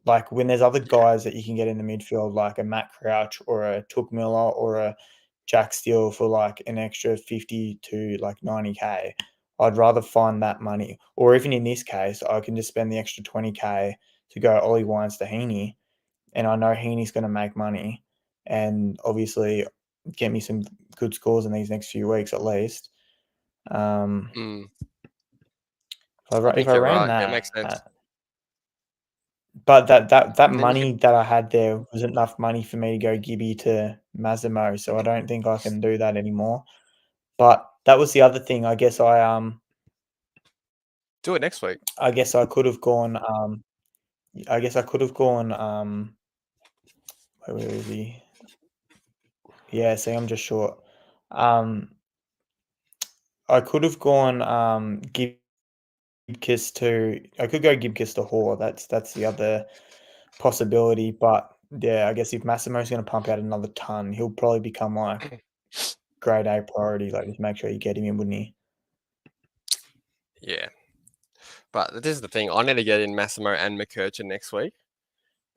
like when there's other guys that you can get in the midfield, like a Matt Crouch or a Took Miller or a Jack Steele for like an extra 50 to like 90k, I'd rather find that money. Or even in this case, I can just spend the extra 20k to go Ollie Wines to Heeney, and I know Heeney's going to make money, and obviously get me some good scores in these next few weeks at least. I If think I you're ran right. Yeah, it makes sense. that, but that And then money that I had there was enough money for me to go Gibby to Mazimo, so I don't think I can do that anymore. But that was the other thing. I guess do it next week. I guess I could have gone. I guess I could have gone. Where is he? Yeah, see, I'm just short. I could have gone Gibkiss to. I could go Gibkiss to Hoare. That's the other possibility, but yeah, I guess if Massimo's going to pump out another ton, he'll probably become like grade A priority. Like, just make sure you get him in, wouldn't he? Yeah. But this is the thing. I need to get in Massimo and McKercher next week.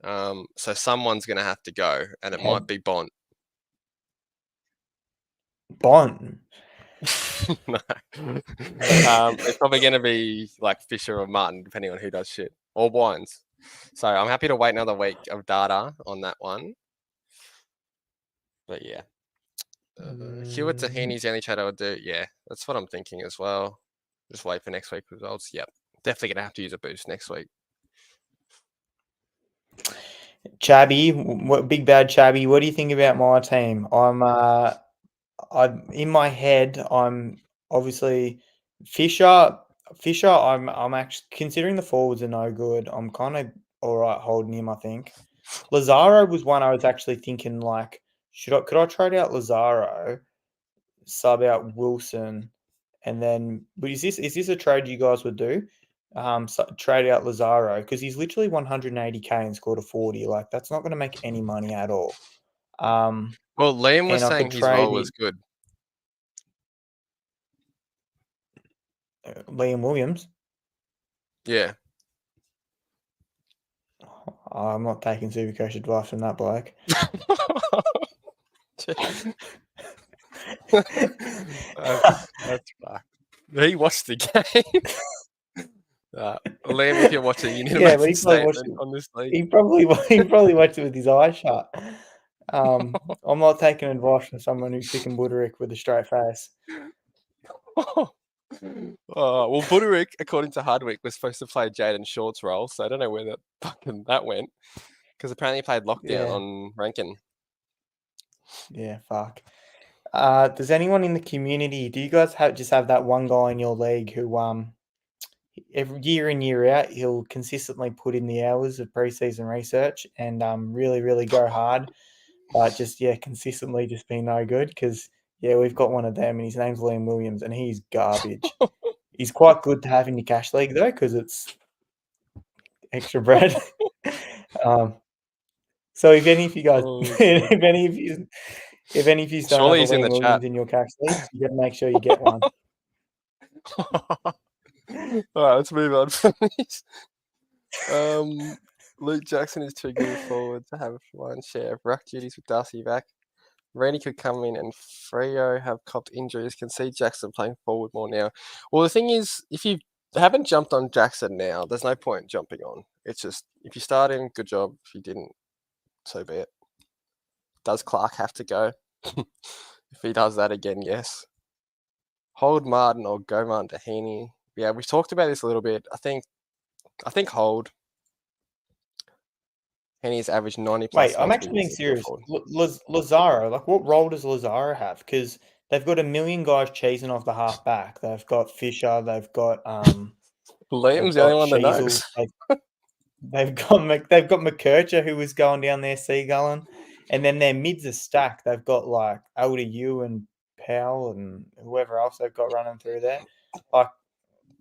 So someone's going to have to go, and it might be Bont. Bont. No. It's probably going to be like Fisher or Martin, depending on who does shit, or Wines. So I'm happy to wait another week of data on that one. But yeah, Hewitt to Heeney's the only trade I would do. Yeah, that's what I'm thinking as well. Just wait for next week's results. Yep, definitely going to have to use a boost next week. Chabby, big bad Chabby. What do you think about my team? I'm in my head. I'm obviously Fisher. I'm actually considering the forwards are no good. I'm kind of all right holding him. I think Lazaro was one I was actually thinking like, could I trade out Lazaro, sub out Wilson, and then but is this a trade you guys would do? Trade out Lazaro because he's literally 180k and scored a 40. Like that's not going to make any money at all. Well, Liam was and I saying could his trade role was good. Liam Williams. Yeah. I'm not taking Supercoach advice from that bloke. that's fucked. He watched the game. Liam, if you're watching, you need to make a statement on this league. He probably watched it with his eyes shut. I'm not taking advice from someone who's picking Buderick with a straight face. Well, Buderick, according to Hardwick, was supposed to play Jaden Short's role, so I don't know where that went. Because apparently he played lockdown on Rankin. Yeah, fuck. Does anyone in the community? Do you guys just have that one guy in your league who every year in year out he'll consistently put in the hours of preseason research and really really go hard, but just consistently just be no good? Because we've got one of them and his name's Liam Williams and he's garbage. He's quite good to have in your cash league though because it's extra bread. So if any of you guys, if any of you don't have a Liam Williams in your cash league, you got to make sure you get one. All right, let's move on from this. Luke Jackson is too good forward to have one share of ruck duties with Darcy back. Rainey could come in and Freo have copped injuries. Can see Jackson playing forward more now. Well, the thing is, if you haven't jumped on Jackson now, there's no point jumping on. It's just, if you start him, good job. If you didn't, so be it. Does Clark have to go? If he does that again, yes. Hold Martin or go Martin to Heeney. Yeah, we've talked about this a little bit. I think hold. Heeney's averaged 90 plus. Wait, I'm actually being serious. Lazaro, like what role does Lazaro have? Because they've got a million guys cheesing off the half back. They've got Fisher. They've got Liam's the only one that knows. They've got McKercher who was going down there seagulling, and then their mids are stacked. They've got like LDU and Powell and whoever else they've got running through there. Like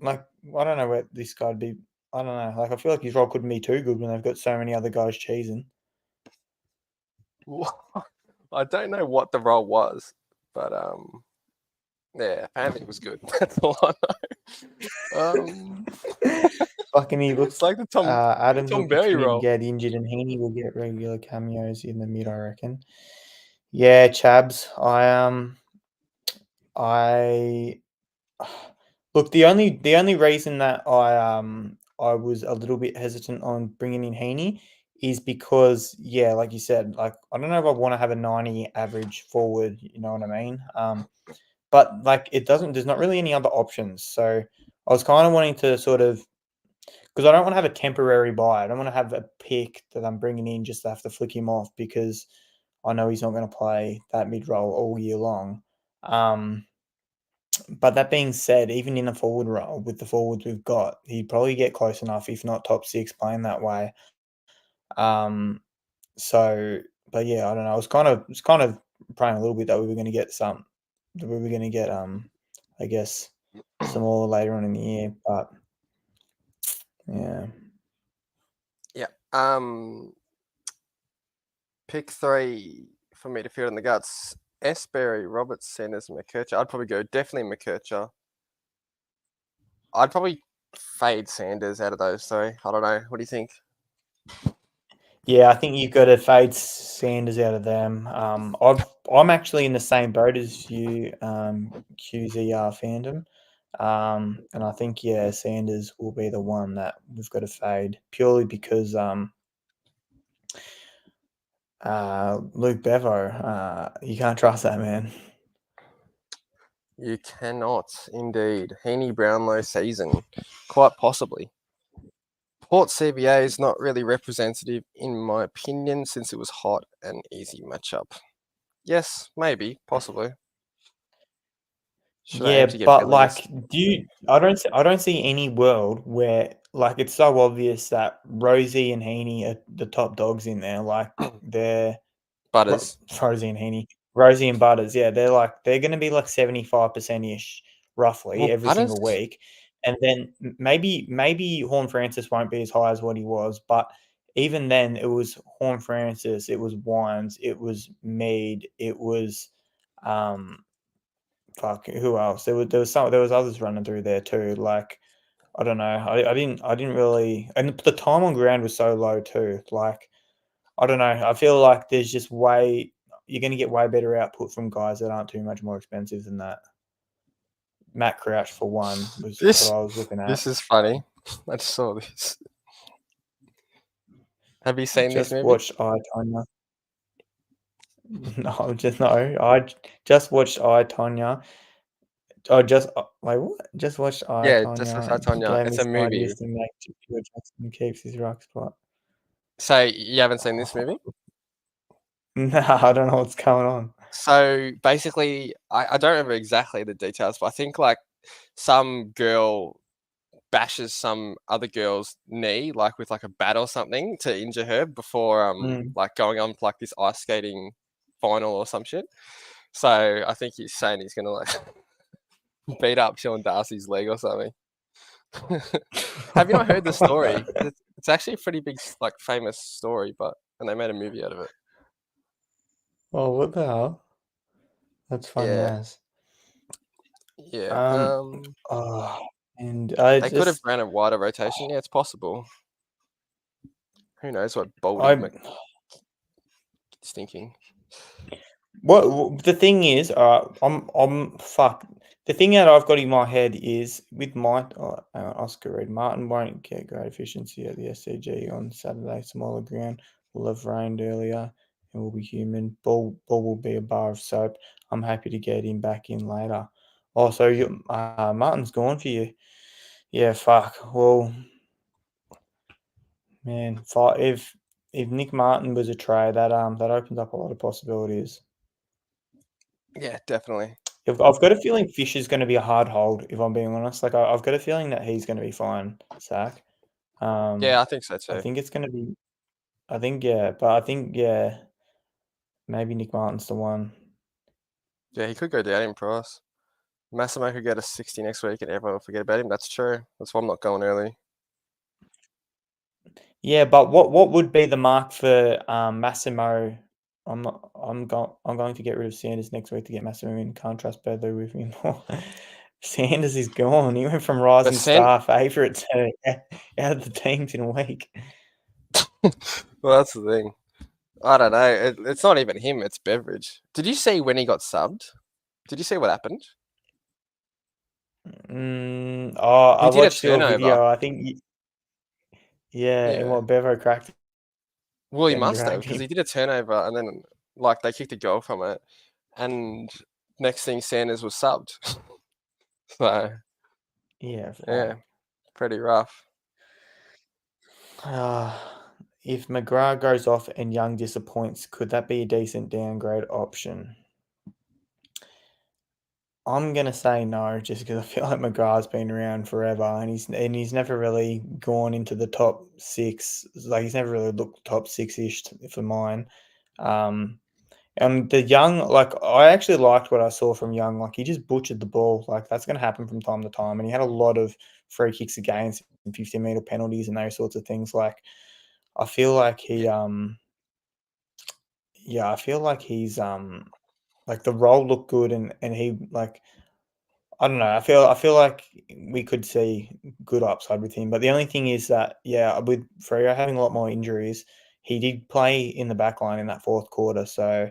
I don't know where this guy'd be. I don't know. Like I feel like his role couldn't be too good when they've got so many other guys cheesing. I don't know what the role was, but yeah, apparently it was good. That's all I know. Fucking he looks like the Adams Tom Berry role. Get injured and Heeney will get regular cameos in the mid, I reckon. Yeah, Chabs. I look, the only reason that I was a little bit hesitant on bringing in Heeney is because like you said, like I don't know if I want to have a 90 average forward, you know what I mean? But like there's not really any other options. So I was kind of wanting to sort of, because I don't want to have a temporary buy. I don't want to have a pick that I'm bringing in just to have to flick him off because I know he's not going to play that mid role all year long. But that being said, even in a forward role with the forwards we've got, he'd probably get close enough, if not top 6, playing that way. So, but yeah, I don't know. I was kind of praying a little bit that we were going to get I guess, some more later on in the year. But yeah. Yeah. Pick 3 for me to field in the guts. Espery, Roberts, Sanders, McKercher. I'd probably go definitely McKercher. I'd probably fade Sanders out of those three. I don't know. What do you think? Yeah, I think you've got to fade Sanders out of them. I'm actually in the same boat as you, QZR fandom. And I think Sanders will be the one that we've got to fade purely because Luke Bevo, you can't trust that man. You cannot, indeed. Heeney Brownlow season, quite possibly. Port CBA is not really representative, in my opinion, since it was hot and easy matchup. Yes, maybe, possibly. Should I aim to get but billions? I don't see any world where it's so obvious that Rosie and Heeney are the top dogs in there. They're Butters. Rosie and Heeney, Rosie and Butters. Yeah, they're going to be 75% ish roughly Well, every Butters, single week, and then maybe Horn Francis won't be as high as what he was, but even then it was Horn Francis, it was Wines, it was Mead, it was who else? There was others running through there too. I don't know. I didn't really, and the time on ground was so low too. I don't know. I feel like there's just you're going to get way better output from guys that aren't too much more expensive than that. Matt Crouch for one was what I was looking at. This is funny. I just saw this. Have you seen this movie? Watched I, Tonya. No, I just watched I, Tonya. Oh, just wait, what? Just watched I, Yeah, Tonya. just I, Tonya. Gave It's me a some movie. ideas to make sure Jackson keeps his rock spot. So you haven't seen this movie? No, I don't know what's going on. So basically, I don't remember exactly the details, but I think some girl bashes some other girl's knee, with a bat or something to injure her before going on this ice skating final or some shit. So I think he's saying he's gonna beat up Sean Darcy's leg or something. Have you not heard the story? It's actually a pretty big, famous story, and they made a movie out of it. Oh, what the hell? That's funny as. Yeah. And They could have ran a wider rotation. Yeah, it's possible. Who knows what Baldy is thinking? What the thing is, I'm fuck. The thing that I've got in my head is with Oscar Reed Martin won't get great efficiency at the SCG on Saturday. Smaller ground will have rained earlier and will be human. Ball will be a bar of soap. I'm happy to get him back in later. Also, Martin's gone for you. Yeah, fuck. Well, man, if Nick Martin was a trade, that opens up a lot of possibilities. Yeah, definitely. I've got a feeling Fisher's going to be a hard hold, if I'm being honest. I've got a feeling that he's going to be fine, Zach. Yeah, I think so too. I think it's going to be. But I think maybe Nick Martin's the one. Yeah, he could go down in price. Massimo could get a 60 next week, and everyone will forget about him. That's true. That's why I'm not going early. Yeah, but what would be the mark for Massimo? I'm going to get rid of Sanders next week to get Massimo in. Can't trust Bedlow with me more. Sanders is gone. He went from rising star favourite to out of the teams in a week. Well, that's the thing. I don't know. It's not even him. It's Beveridge. Did you see when he got subbed? Did you see what happened? I watched your video. I think. And what Bevo cracked. Well, he must have, because he did a turnover and then they kicked a goal from it, and next thing Sanders was subbed. So yeah, pretty rough. If McGrath goes off and Young disappoints, could that be a decent downgrade option? I'm gonna say no, just because I feel like McGrath's been around forever, and he's never really gone into the top 6. He's never really looked top 6-ish for mine. And the Young, I actually liked what I saw from Young. He just butchered the ball. That's going to happen from time to time. And he had a lot of free kicks against and 15-meter penalties and those sorts of things. I feel like he Yeah, I feel like he's like the role looked good and he like I don't know. I feel like we could see good upside with him. But the only thing is that with Freo having a lot more injuries, he did play in the back line in that fourth quarter. So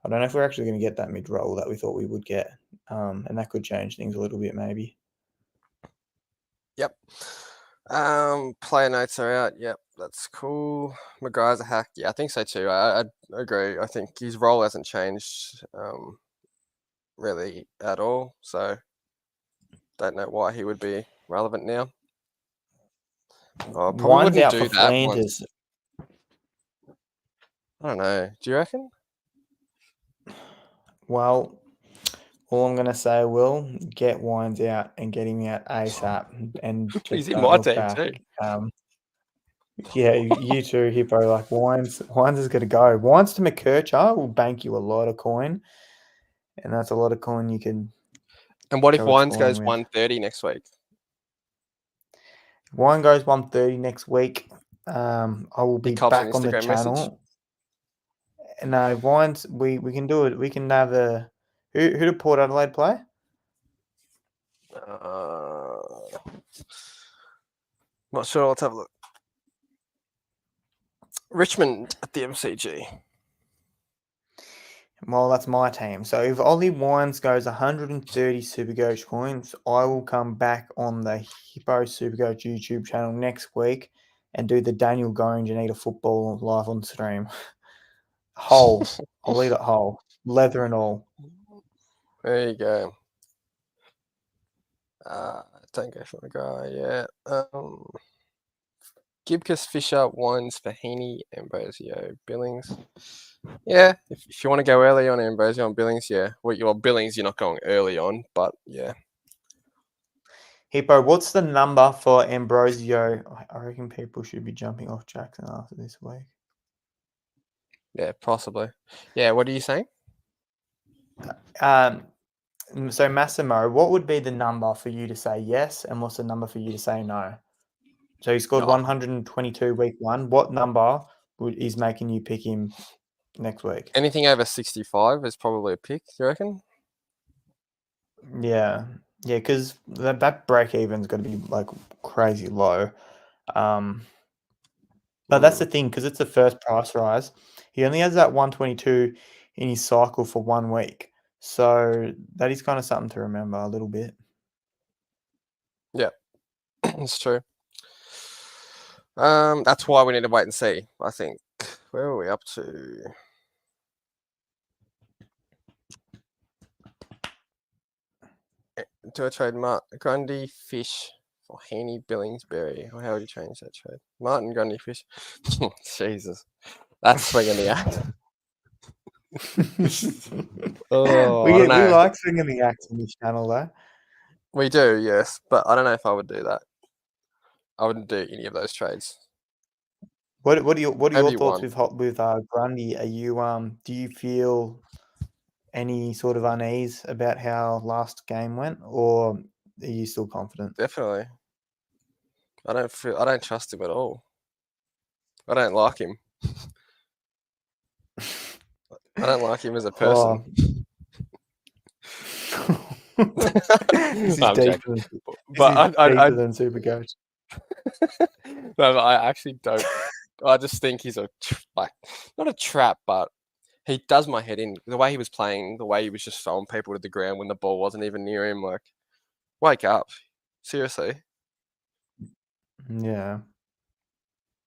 I don't know if we're actually going to get that mid roll that we thought we would get. And that could change things a little bit maybe. Yep. Player notes are out. Yep, that's cool. Maguire's a hack. Yeah, I think so too. I agree. I think his role hasn't changed really at all. So don't know why he would be relevant now. Oh, probably One's wouldn't out do for that Flanders. I don't know. Do you reckon? Well, all I'm going to say, Will, get Wines out and get him out ASAP and He's just in don't my look team back. too. Yeah, you too, Hippo. Like Wines is going to go. Wines to McKercher will bank you a lot of coin, and that's a lot of coin you can. And what if go Wines exploring goes with. 130 next week? Wine goes 130 next week. I will be cops an back on the Instagram message? channel. No, Wines, we can do it. We can have a who did Port Adelaide play? Not sure. Let's have a look. Richmond at the MCG. Well, that's my team. So if Ollie Wines goes 130 Supercoach coins, I will come back on the Hippo Supercoach YouTube channel next week and do the Daniel Gorringe and eat a football live on stream. Whole. I'll eat it whole. Leather and all. There you go. Don't go for the guy yet. Gibcus, Fisher, Wines for Heeney, Ambrosio, Billings. Yeah, if you want to go early on Ambrosio and Billings, yeah. Well, Billings, you're not going early on, but yeah. Hippo, what's the number for Ambrosio? I reckon people should be jumping off Jackson after this week. Yeah, possibly. Yeah, what are you saying? So Massimo, what would be the number for you to say yes, and what's the number for you to say no? So he scored 122 week one. What number is making you pick him next week? Anything over 65 is probably a pick, do you reckon? Yeah, because that break even's got to be like crazy low. But that's the thing, because it's the first price rise. He only has that 122 in his cycle for 1 week. So that is kind of something to remember a little bit. Yeah, it's true. That's why we need to wait and see, I think. Where are we up to? Do I trade Grundy, Fish for Heeney, Billings, Berry? Or how would you change that trade? Martin, Grundy, Fish. Jesus. That's swinging the axe. We like swinging the axe on this channel, though. We do, yes, but I don't know if I would do that. I wouldn't do any of those trades. What are your Maybe thoughts one. with Grundy? Are you do you feel any sort of unease about how last game went, or are you still confident? Definitely. I don't trust him at all. I don't like him. I don't like him as a person. This is No, I'm deeper joking. deeper than Supercoach. No, but I actually don't. I just think he's not a trap, but he does my head in. The way he was playing, the way he was just throwing people to the ground when the ball wasn't even near him. Like, wake up. Seriously. Yeah.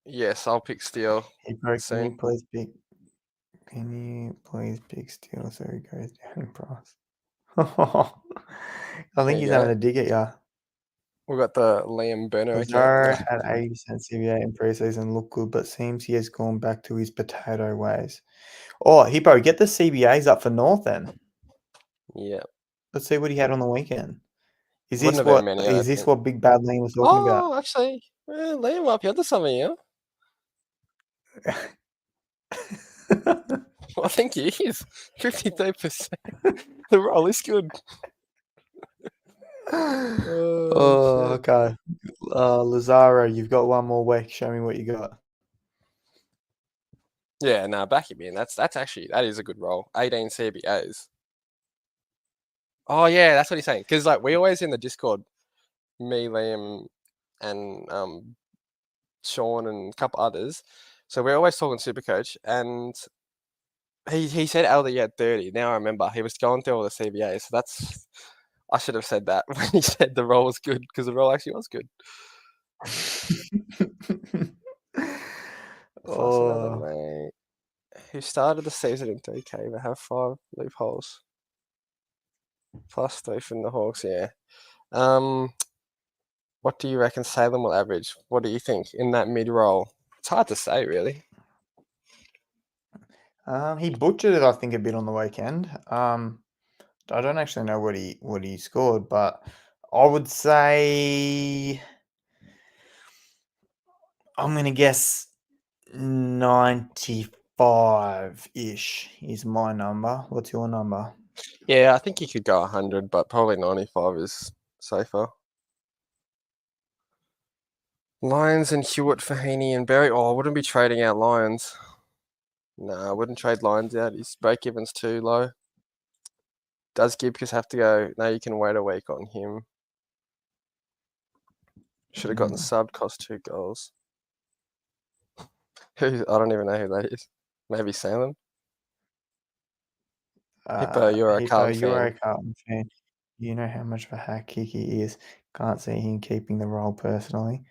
Yes, I'll pick Steele. Can you please pick Steele so he goes down in price? I think he's having a dig at you. We've got the Liam Burner account. At 80% CBA in preseason looked good, but seems he has gone back to his potato ways. Oh, Hippo, get the CBAs up for North then. Yeah. Let's see what he had on the weekend. Is Wouldn't this what Big Bad Liam was talking about? Oh, actually, Liam might be onto something, yeah. I think he is. 53%. The roll is good. Okay. Lazaro, you've got one more week. Show me what you got. Yeah, no, back him in. That is a good role. 18 CBAs. Oh yeah, that's what he's saying. Because like we always in the Discord, me, Liam, and Sean and a couple others. So we're always talking Supercoach, and he said Aldi had 30. Now I remember he was going through all the CBAs. So I should have said that when he said the role was good, because the role actually was good. Plus another mate who started the season in 3K but have 5 loopholes. Plus 3 from the Hawks, yeah. What do you reckon Salem will average? What do you think in that mid roll? It's hard to say, really. He butchered it, I think, a bit on the weekend. I don't actually know what he scored, but I would say I'm gonna guess 95-ish is my number. What's your number? Yeah, I think he could go 100, but probably 95 is safer. Lions and Hewitt for Heeney and Berry. Oh, I wouldn't be trading out Lions. No, I wouldn't trade Lions out. His break-even's too low. Does Gibcus have to go? No, you can wait a week on him. Should have gotten subbed, cost 2 goals. I don't even know who that is. Maybe Salem? Hippo, you're a Carlton you're a fan. Carlton fan. You know how much of a hack kick he is. Can't see him keeping the role personally.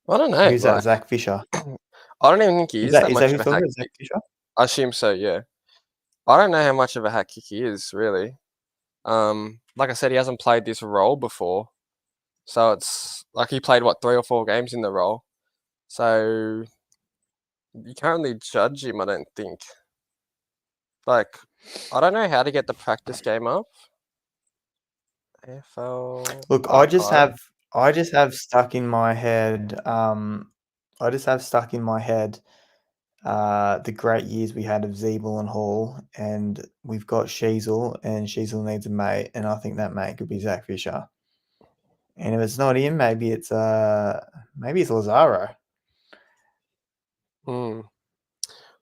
I don't know. Who's that? Zach Fisher. I don't even think he is that Is much that of who's a hack talking about? Zach kick. Fisher? I assume so, yeah. I don't know how much of a hack kick he is, really. Like I said, he hasn't played this role before. So it's like he played, 3 or 4 games in the role. So you can't really judge him, I don't think. Like, I don't know how to get the practice game up. AFL Look, archive. I just have stuck in my head. The great years we had of Zeeble and Hall, and we've got Sheasel, and Sheasel needs a mate, and I think that mate could be Zach Fisher. And if it's not him, maybe it's Lazaro.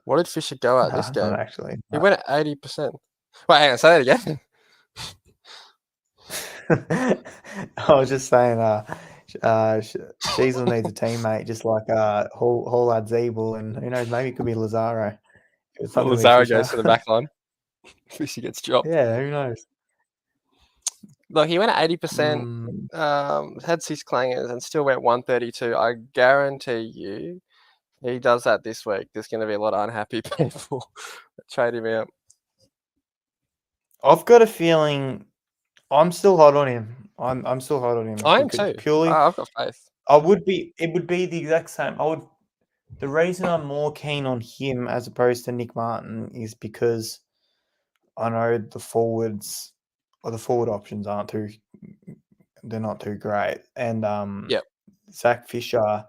What did Fisher go at this game? Not actually. He went at 80%. Wait, hang on, say that again. I was just saying, Sheasel needs a teammate, just like Hall had Zeeble, and who knows, maybe it could be Lazaro. It's not gonna be Lazaro Fisher. goes to the back line. Fisher gets dropped. Yeah, who knows? Look, he went at 80%, had 6 clangers, and still went 132. I guarantee you, he does that this week. There's going to be a lot of unhappy people that trade him out. I've got a feeling I'm still hot on him. I'm still hot on him. I am too. Purely, I've got faith. it would be the exact same. The reason I'm more keen on him as opposed to Nick Martin is because I know the forward options they're not too great. And Yep. Zach Fisher,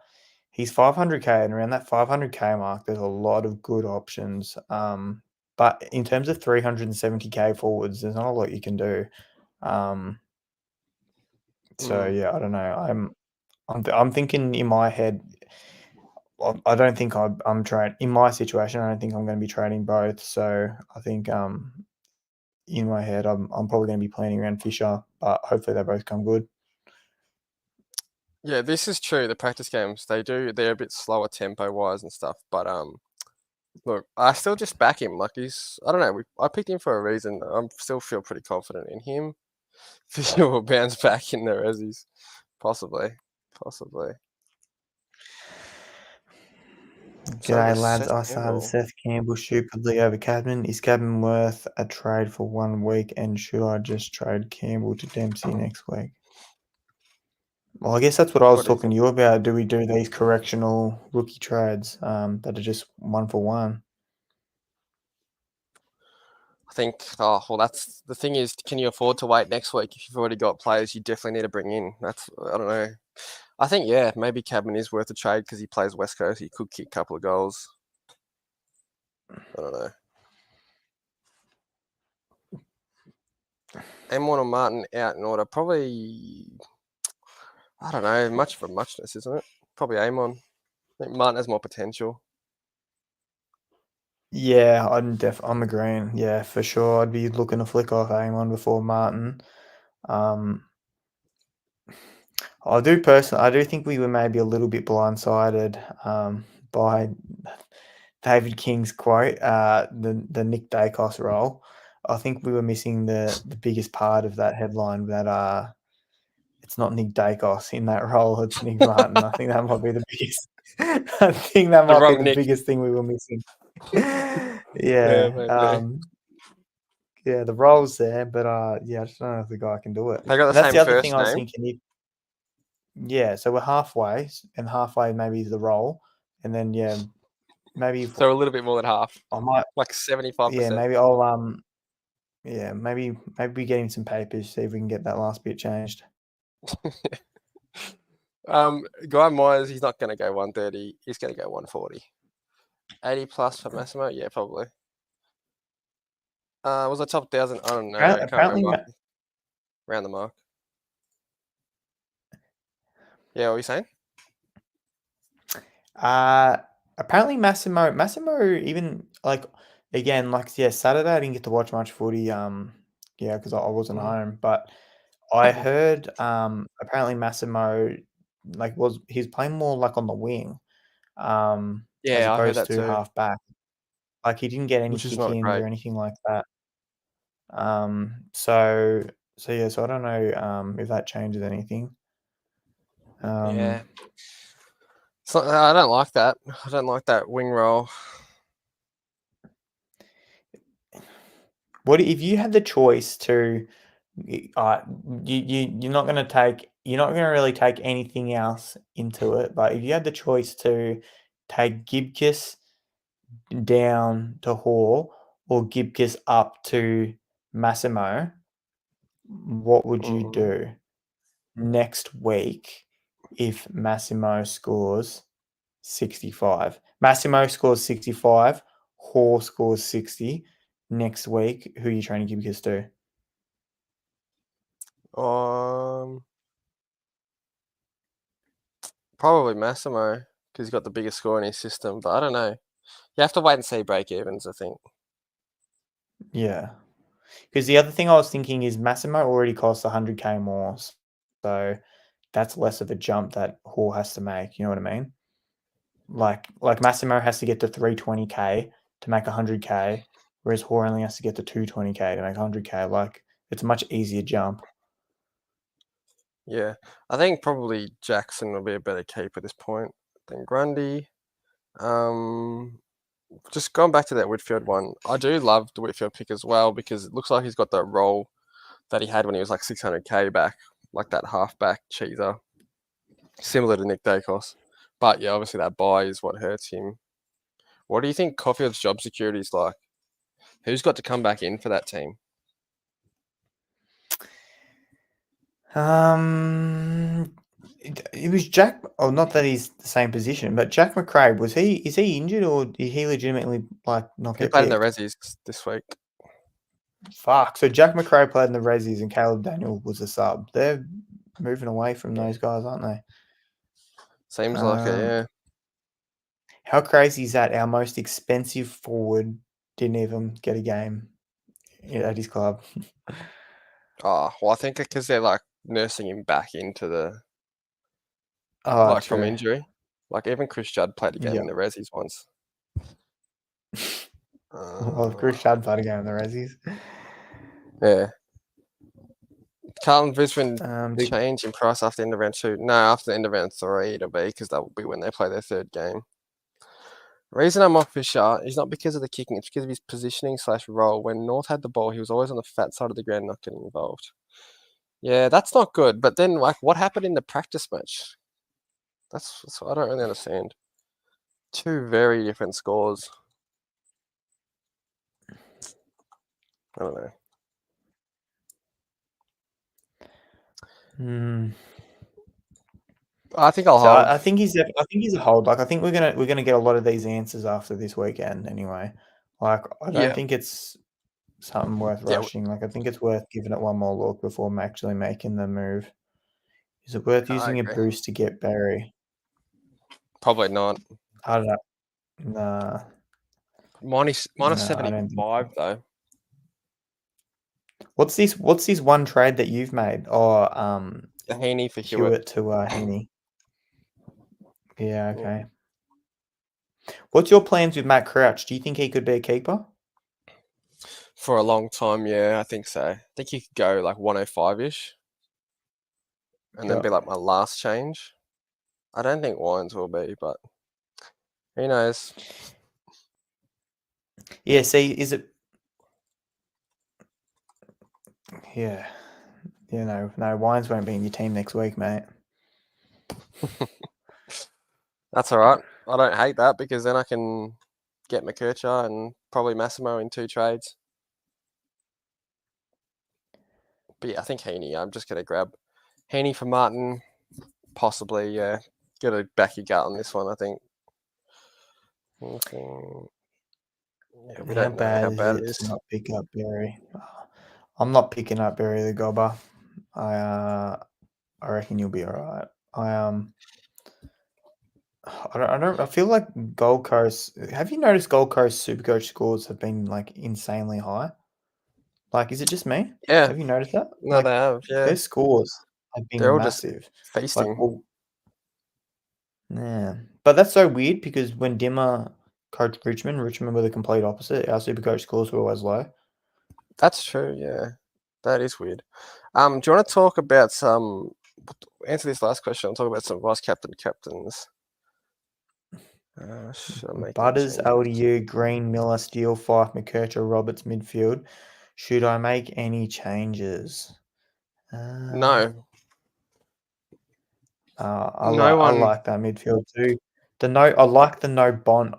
he's 500k, and around that 500k mark, there's a lot of good options. But in terms of 370k forwards, there's not a lot you can do. So yeah, I don't know. I'm thinking in my head. I don't think I'm trading in my situation. I don't think I'm going to be trading both. So I think in my head, I'm probably going to be planning around Fisher, but hopefully they both come good. Yeah, this is true. The practice games, they're a bit slower tempo wise and stuff. But look, I still just back him. Like I don't know. I picked him for a reason. I still feel pretty confident in him. Fisher will bounce back in the Rezzies, possibly. G'day, lads. I started Seth Campbell stupidly over Cadman. Is Cadman worth a trade for 1 week? And should I just trade Campbell to Dempsey next week? Well, I guess that's what I was talking to you about. Do we do these correctional rookie trades that are just 1 for 1? I think, that's the thing is, can you afford to wait next week if you've already got players you definitely need to bring in? I don't know. I think, yeah, maybe Cadman is worth a trade because he plays West Coast. He could kick a couple of goals. I don't know. Amon or Martin out in order. Probably, I don't know, much of a muchness, isn't it? Probably Amon. I think Martin has more potential. Yeah, I'm agreeing. Yeah, for sure. I'd be looking to flick off Amon before Martin. I do think we were maybe a little bit blindsided by David King's quote, the Nick Dacos role. I think we were missing the biggest part of that headline that it's not Nick Dacos in that role, it's Nick Martin. I think that might be the biggest I think that The might be wrong the Nick. biggest thing we were missing. Yeah, Yeah. Yeah, the role's there, but yeah, I just don't know if the guy can do it. they got the And that's same the other first thing I was name. thinking. Yeah, so we're halfway, and halfway maybe is the role, and then maybe if So a little bit more than half, I might, like 75%. maybe I'll maybe we get him some papers, see if we can get that last bit changed. Guy Myers, he's not going to go 130. He's going to go 140. 80 plus for Massimo? Yeah, probably. Was the top 1,000? I don't know. I can't Apparently, remember. Round the mark. Yeah, what were you saying? apparently Massimo even like again Saturday I didn't get to watch much footy because I wasn't home, but I heard apparently Massimo he's playing more like on the wing as Yeah, I heard opposed that to too, half back. Like he didn't get any which is kick not ins great. or anything like that. So I don't know if that changes anything. Yeah. So, I don't like that. I don't like that wing role. What if you had the choice to? You're not going to really take anything else into it. But if you had the choice to take Gibkiss down to Hall or Gibkiss up to Massimo, what would you do next week if Massimo scores 65? Massimo scores 65, Hall scores 60. Next week, who are you trying to Gibkiss to? Probably Massimo because he's got the biggest score in his system. But I don't know. You have to wait and see break evens, I think. Yeah. Because the other thing I was thinking is Massimo already costs 100k more. So that's less of a jump that Hall has to make. You know what I mean? Like Massimo has to get to 320k to make 100k, whereas Hall only has to get to 220k to make 100k. Like it's a much easier jump. Yeah, I think probably Jackson will be a better keep at this point than Grundy. Just going back to that Whitfield one, I do love the Whitfield pick as well because it looks like he's got that role that he had when he was like 600k back, like that halfback cheeser, similar to Nick Dacos. But yeah, obviously that buy is what hurts him. What do you think Caulfield's job security is like? Who's got to come back in for that team? It was Jack. Oh, not that he's the same position, but Jack McRae is he injured or did he legitimately not He get played in the picked? Rezzies this week. Fuck. So Jack McRae played in the Rezzies and Caleb Daniel was a sub. They're moving away from those guys, aren't they? Seems like it, yeah. How crazy is that? Our most expensive forward didn't even get a game at his club. Oh, well, I think because they're like nursing him back into the from True. injury. Like even Chris Judd played a game Yeah. in the Rezzies once. Well, Chris Judd played a game in the Rezzies. Yeah. Carlton Brisbane Big- change in price after the end of round 2. No, after the end of round 3 it'll be because that will be when they play their third game. Reason I'm off Fisher is not because of the kicking, it's because of his positioning / role. When North had the ball, he was always on the fat side of the ground, not getting involved. Yeah, that's not good. But then, like, what happened in the practice match? That's what I don't really understand. Two very different scores. I don't know. I think I'll So hold. I think he's a hold. Like I think we're gonna get a lot of these answers after this weekend anyway. Like I don't think it's something worth rushing. Like I think it's worth giving it one more look before I'm actually making the move. Is it worth I using a agree. boost to get Barry? Probably not. I don't know. Nah. minus No, I don't think 75 so. though. What's this one trade that you've made? Oh, The Heeney for Hewitt. Hewitt to Heeney. Yeah, okay. What's your plans with Matt Crouch? Do you think he could be a keeper? For a long time, yeah, I think so. I think he could go like 105-ish. And then Yeah. be like my last change. I don't think Wines will be, but who knows? Yeah, see, is it? Yeah. No, Wines won't be in your team next week, mate. That's all right. I don't hate that because then I can get McKercher and probably Massimo in 2 trades. But yeah, I think Heeney. I'm just going to grab Heeney for Martin. Possibly, yeah. Got to back your gut on this one, I think. Okay. Yeah, we How don't know how bad bad is it it to is. not pick up Berry? I'm not picking up Berry the Gobber. I reckon you'll be all right. I feel like Gold Coast. Have you noticed Gold Coast Supercoach scores have been like insanely high? Like, is it just me? Yeah, Have you noticed that? no, Like, they have. Yeah, their scores have they're been all just massive. Like, feasting. well, yeah, but that's so weird because when Dimmer coached Richmond were the complete opposite. Our Supercoach scores were always low. That's true. Yeah, that is weird. Do you want to talk about some? Answer this last question. I'll talk about some vice captains. Should I make any Butters, changes? LDU, Green, Miller, Steele, Fife, McKercher, Roberts, midfield. Should I make any changes? No, I no one. like that midfield too. I like the no Bont.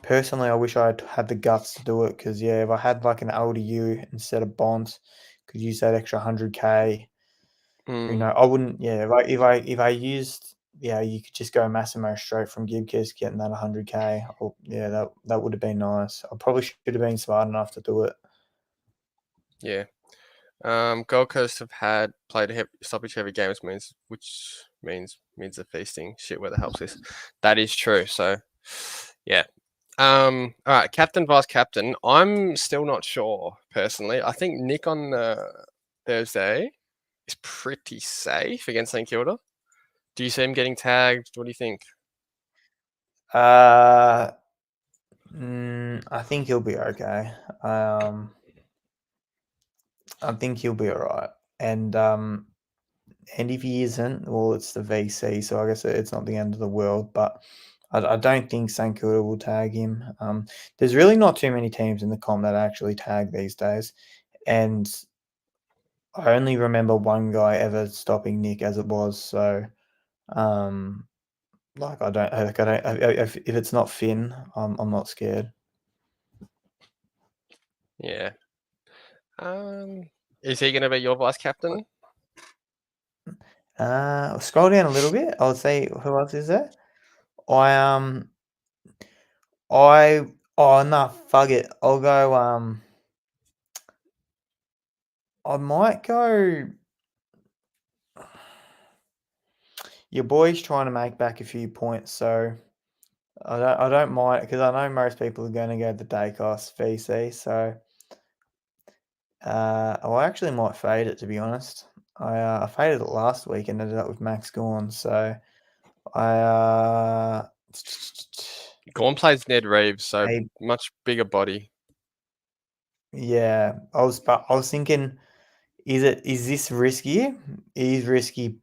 Personally, I wish I had the guts to do it because if I had like an LDU instead of Bont, could use that extra 100k. Who know? I wouldn't. Yeah, if I used, you could just go Massimo straight from Gibkiss getting that 100k. Yeah, that would have been nice. I probably should have been smart enough to do it. Yeah. Gold Coast have played a stoppage heavy games, which means they're feasting. Shit, where the hell's this? That is true. So, yeah. All right, captain, vice captain. I'm still not sure personally. I think Nick on Thursday is pretty safe against St Kilda. Do you see him getting tagged? What do you think? I think he'll be okay. I think he'll be all right. And if he isn't, well, it's the VC, so I guess it's not the end of the world. But I don't think St Kilda will tag him. There's really not too many teams in the comp that actually tag these days, and I only remember one guy ever stopping Nick as it was. So, I don't. If it's not Finn, I'm not scared. Yeah. Is he going to be your vice captain? Scroll down a little bit. I'll see who else is there. I nah, fuck it. I'll go. I might go. Your boy's trying to make back a few points, so I don't mind because I know most people are going to go the day cost VC. So I actually might fade it, to be honest. I faded it last week and ended up with Max Gorn. So I Gorn plays Ned Reeves, so I- much bigger body. yeah, I was thinking, is this risky? It is risky.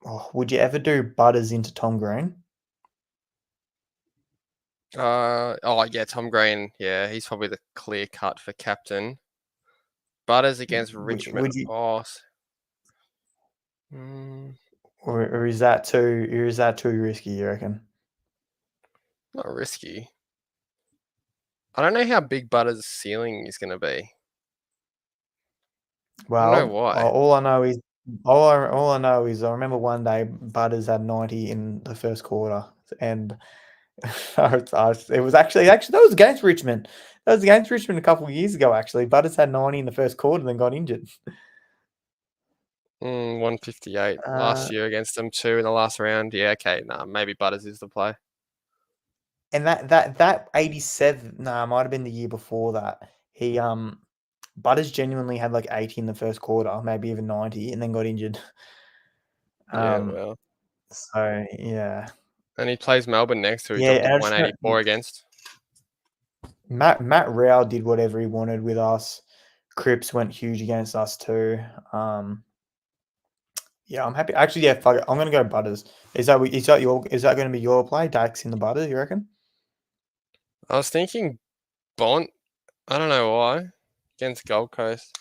Oh, would you ever do Butters into Tom Green? Oh yeah, Tom Green. Yeah, he's probably the clear cut for captain. Butters against Richmond. Would you, or is that too risky? You reckon? Not risky. I don't know how big Butters' ceiling is going to be. I don't know why. All I know is I remember one day Butters had 90 in the first quarter, and it was actually that was against Richmond. That was against Richmond a couple of years ago. Actually, Butters had 90 in the first quarter, and then got injured. 158 last year against them too in the last round. Yeah, okay. Nah, maybe Butters is the play. And that 87, nah, might have been the year before that. He Butters genuinely had like 80 in the first quarter, maybe even 90, and then got injured. Yeah, well. So yeah. And he plays Melbourne next, who he Yeah, dropped and a I just know 184 against. Matt Rao did whatever he wanted with us. Cripps went huge against us too. Yeah, I'm happy. Actually, yeah, fuck it. I'm gonna go Butters. Is that gonna be your play? Dax in the Butters, you reckon? I was thinking Bont. I don't know why. Against Gold Coast.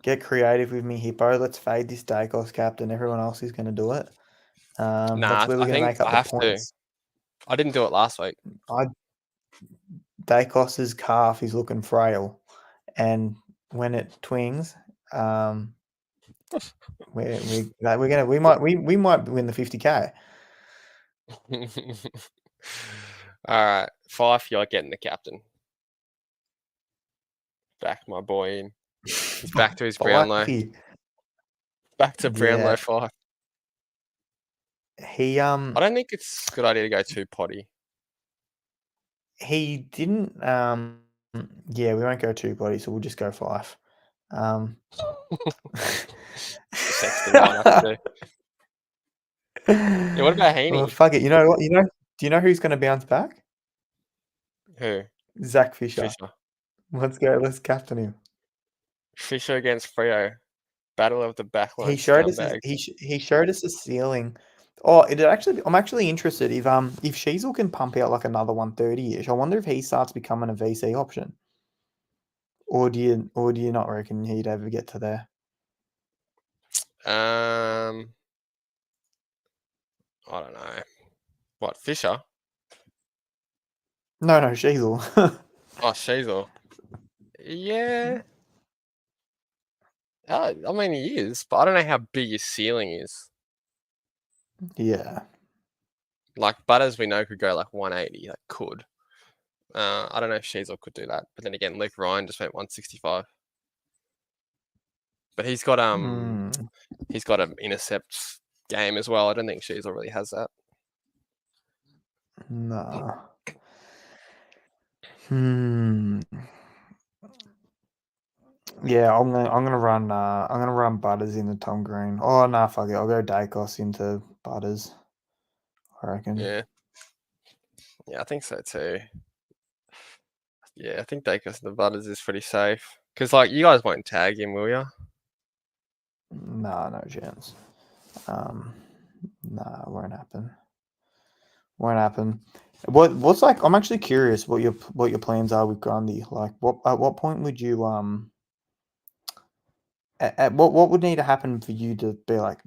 Get creative with me, Hippo. Let's fade this Dacos captain. Everyone else is gonna do it. Nah, That's where we're I gonna think make up I the have to. points. I didn't do it last week. Dacos's calf is looking frail, and when it twings, we might win the 50K. All right, Fife, you're getting the captain. Back my boy in. He's back to his Brownlow. Fifey. Back to Brownlow Yeah. Fife. He I don't think it's a good idea to go too potty. he didn't yeah, we won't go 2 potty, so we'll just go 5. Sexton might have to do. Yeah, what about Heeney? Well, fuck it. You know what? Do you know who's gonna bounce back? Who? Zach Fisher. Fisher. Let's go. Let's captain him. Fisher against Freo. Battle of the backline He showed scumbags. he showed us a ceiling. Oh, I'm actually interested if Sheasel can pump out like another 130-ish. I wonder if he starts becoming a VC option. Or do you not reckon he'd ever get to there? I don't know. What, Fisher? No, Sheasel. Oh, Shazel. Yeah. I mean, he is, but I don't know how big his ceiling is. Yeah. Like Butters, we know could go like 180. Like could. I don't know if Shazel could do that. But then again, Luke Ryan just went 165. But he's got an intercept game as well. I don't think Shazel really has that. Nah. Yeah, I'm gonna run Butters into Tom Green. Oh nah, fuck it. I'll go Dacos into Butters. I reckon. Yeah. Yeah, I think so too. Yeah, I think Dacos and the Butters is pretty safe. Because, like, you guys won't tag him, will you? Nah, no chance. Nah, won't happen. Won't happen. What's like? I'm actually curious what your plans are with Grundy. Like, at what point would you at what would need to happen for you to be like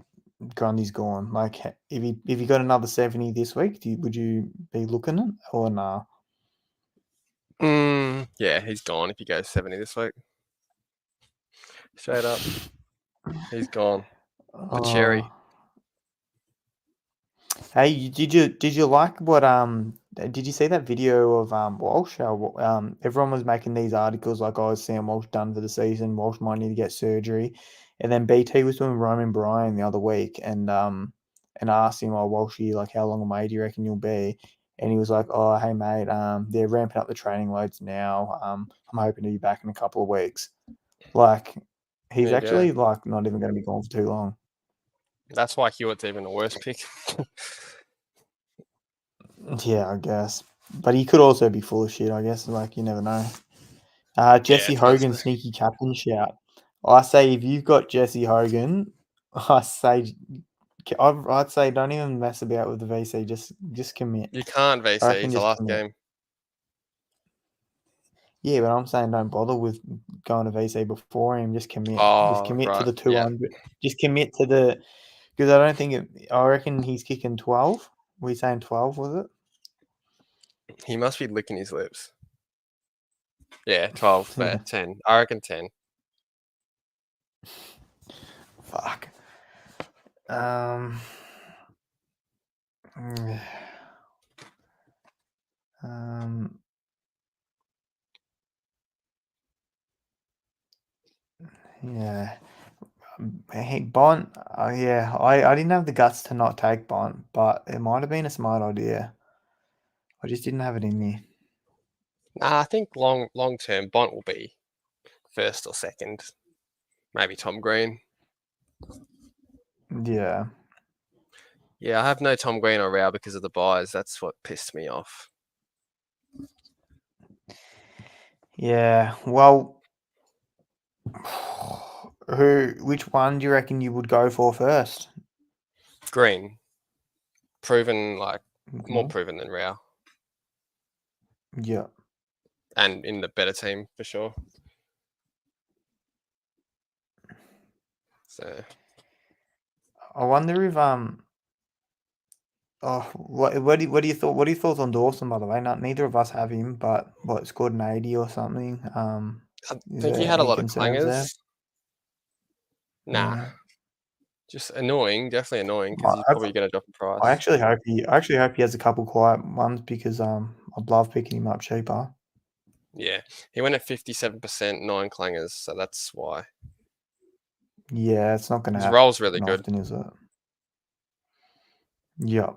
Grundy's gone? Like, if you got another 70 this week, would you be looking at or nah? Yeah, he's gone if he goes 70 this week. Straight up. He's gone. The cherry. Hey, did you like what did you see that video of Walsh? How everyone was making these articles like, oh, is Sam Walsh done for the season? Walsh might need to get surgery. And then BT was doing Roman Bryan the other week and asked him, oh, Walshy, like how long away do you reckon you'll be? And he was like, oh, hey mate, they're ramping up the training loads now. I'm hoping to be back in a couple of weeks. Like he's actually like not even going to be gone for too long. That's why Hewitt's even a worse pick. Yeah, I guess. But he could also be full of shit, I guess. Like, you never know. Jesse Hogan, sneaky captain shout. I say if you've got Jesse Hogan, I'd say don't even mess about with the VC. Just commit. You can't VC. It's the last game. Yeah, but I'm saying don't bother with going to VC before him. Just commit. Just commit to the 200. Yeah. Just commit to the... Because I don't think... I reckon he's kicking 12. Were we saying 12, was it? He must be licking his lips. Yeah, 12. 10. I reckon 10. Fuck. Yeah. Hey, Bont, yeah, I didn't have the guts to not take Bont, but it might have been a smart idea. I just didn't have it in me. Nah, I think long term, Bont will be first or second. Maybe Tom Green. Yeah. Yeah, I have no Tom Green or Rao because of the buys. That's what pissed me off. Yeah. Well, which one do you reckon you would go for first? Green. Proven, like, more Okay. proven than Rao. Yeah. And in the better team, for sure. So, I wonder if what do you thought? What are your thoughts on Dawson? By the way, neither of us have him, but what, scored an 80 or something. I Is think he there had a any lot of concerns there? clangers. Nah. Yeah. Just annoying. Definitely annoying because he's I, probably going to drop in price. I actually hope he has a couple quiet ones because I'd love picking him up cheaper. Yeah. He went at 57%, 9 clangers. So that's why. Yeah, it's not going to His happen roll's really good. often, is it? Yeah.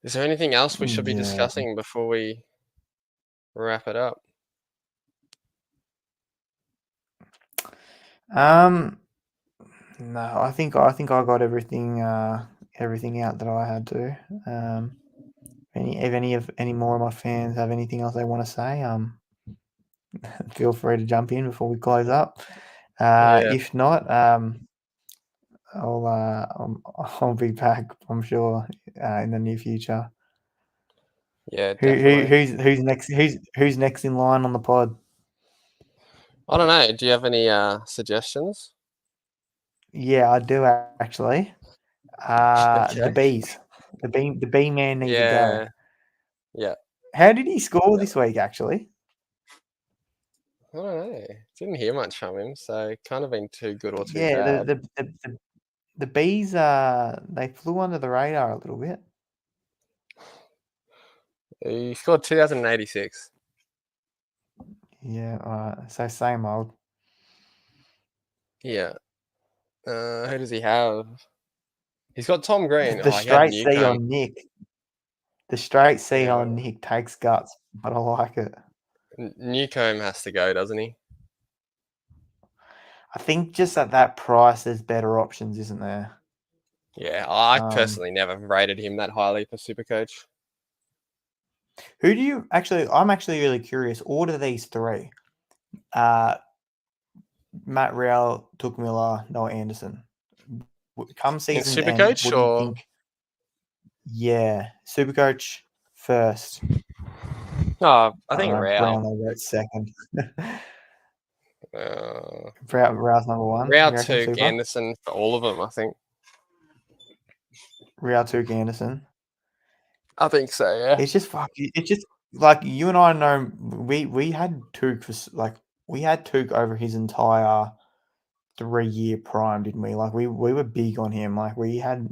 Is there anything else we should be Yeah. discussing before we wrap it up? No, I think I got everything out that I had to. If any more of my fans have anything else they want to say, feel free to jump in before we close up. Yeah. If not, I'll be back, I'm sure, in the near future. Yeah, definitely. Who's next? Who's next in line on the pod? I don't know. Do you have any suggestions? Yeah, I do actually. The Okay. bees. The bee man needs to go. Yeah. Yeah. How did he score Yeah. this week? Actually, I don't know. Didn't hear much from him, so kind of been too good or too yeah. bad. The bees. They flew under the radar a little bit. He scored 2,086. Yeah. So same old. Yeah. Who does he have? He's got Tom Green. The Oh, he had straight C Newcomb. on Nick. The straight C Yeah. on Nick takes guts, but I like it. Newcomb has to go, doesn't he? I think just at that price, there's better options, isn't there? Yeah, I personally never rated him that highly for Supercoach. Who do you actually? I'm actually really curious. Order these three: Matt Rowell, Took Miller, Noah Anderson. Come In season's end, Supercoach, what do you or think? Yeah, Supercoach first. I think Brown Rao. over at second. Uh, Rowell's number one. Rao You reckon, 2, Super? Anderson for all of them. I think. Rowell, Took, Anderson. I think so. Yeah. It's just fuck. It's just like you and I know. We had Took we had Took over his entire 3-year prime, didn't we? Like we were big on him. Like we had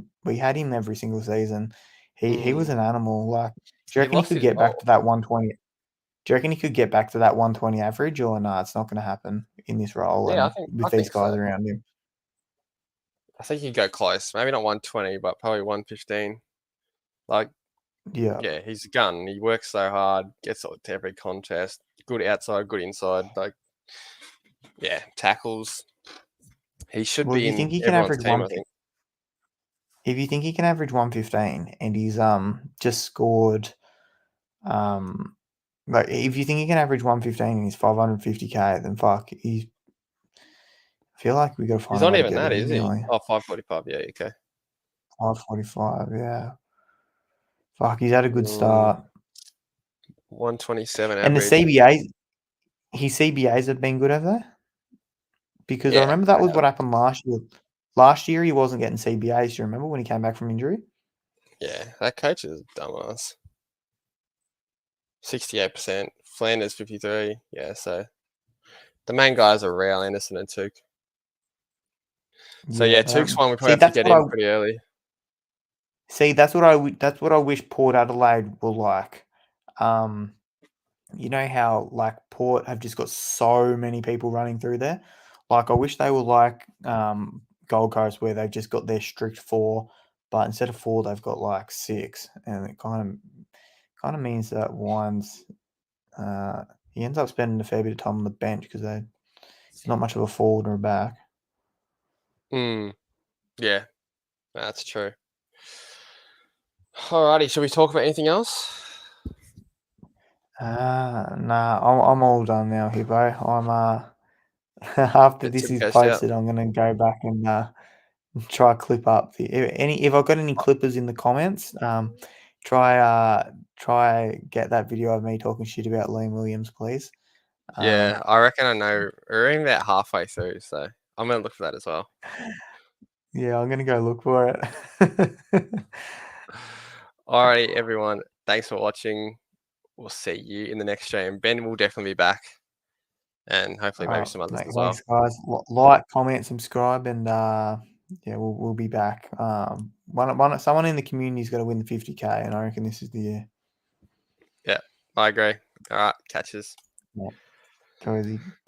him every single season. He was an animal. Like, do you He reckon he lost could his get back role. to that 120? Do you reckon he could get back to that 120 average, or nah? It's not going to happen in this role Yeah, and I with these think guys so. around him. I think he'd go close. Maybe not 120, but probably 115. Like, yeah, he's a gun. He works so hard, gets to every contest. Good outside, good inside. Like, yeah, tackles. He should Well, if be you think in he can everyone's average team, I think. if you think he can average 115 and he's just scored like if you think he can average 115 and he's 550k, then fuck, I feel like we got to He's find a not way to even get that, him is in, he? really. Oh, 545. Yeah, okay. 545, yeah. Fuck, he's had a good start. 127 And the average. his CBAs have been good, have they? Because I Yeah, remember that they was have. what happened last year. Last year he wasn't getting CBAs. Do you remember when he came back from injury? Yeah, that coach is a dumbass. 68%. Flanders 53. Yeah, so the main guys are Rao, Anderson, and Took. So yeah, Took's one we probably have to get in pretty early. That's what I wish Port Adelaide were like. You know how like Port have just got so many people running through there. Like I wish they were like Gold Coast, where they've just got their strict 4, but instead of 4, they've got like 6, and it kind of means that one's he ends up spending a fair bit of time on the bench because he's not much of a forward or a back. Yeah, that's true. Alrighty, should we talk about anything else? Nah, I'm all done now, Hippo. I'm after Get this is Supercoach out. posted, I'm gonna go back and try clip up if I've got any clippers in the comments. Try get that video of me talking shit about Liam Williams, please. Yeah, I reckon I know. We're in about halfway through, so I'm gonna look for that as well. Yeah, I'm gonna go look for it. Alrighty, everyone. Thanks for watching. We'll see you in the next stream. Ben will definitely be back, and hopefully maybe some others as well. Thanks, guys. Like, comment, subscribe, and yeah, we'll be back. Someone in the community's got to win the 50K, and I reckon this is the year. Yeah, I agree. All right, catches. Yeah. Cozy.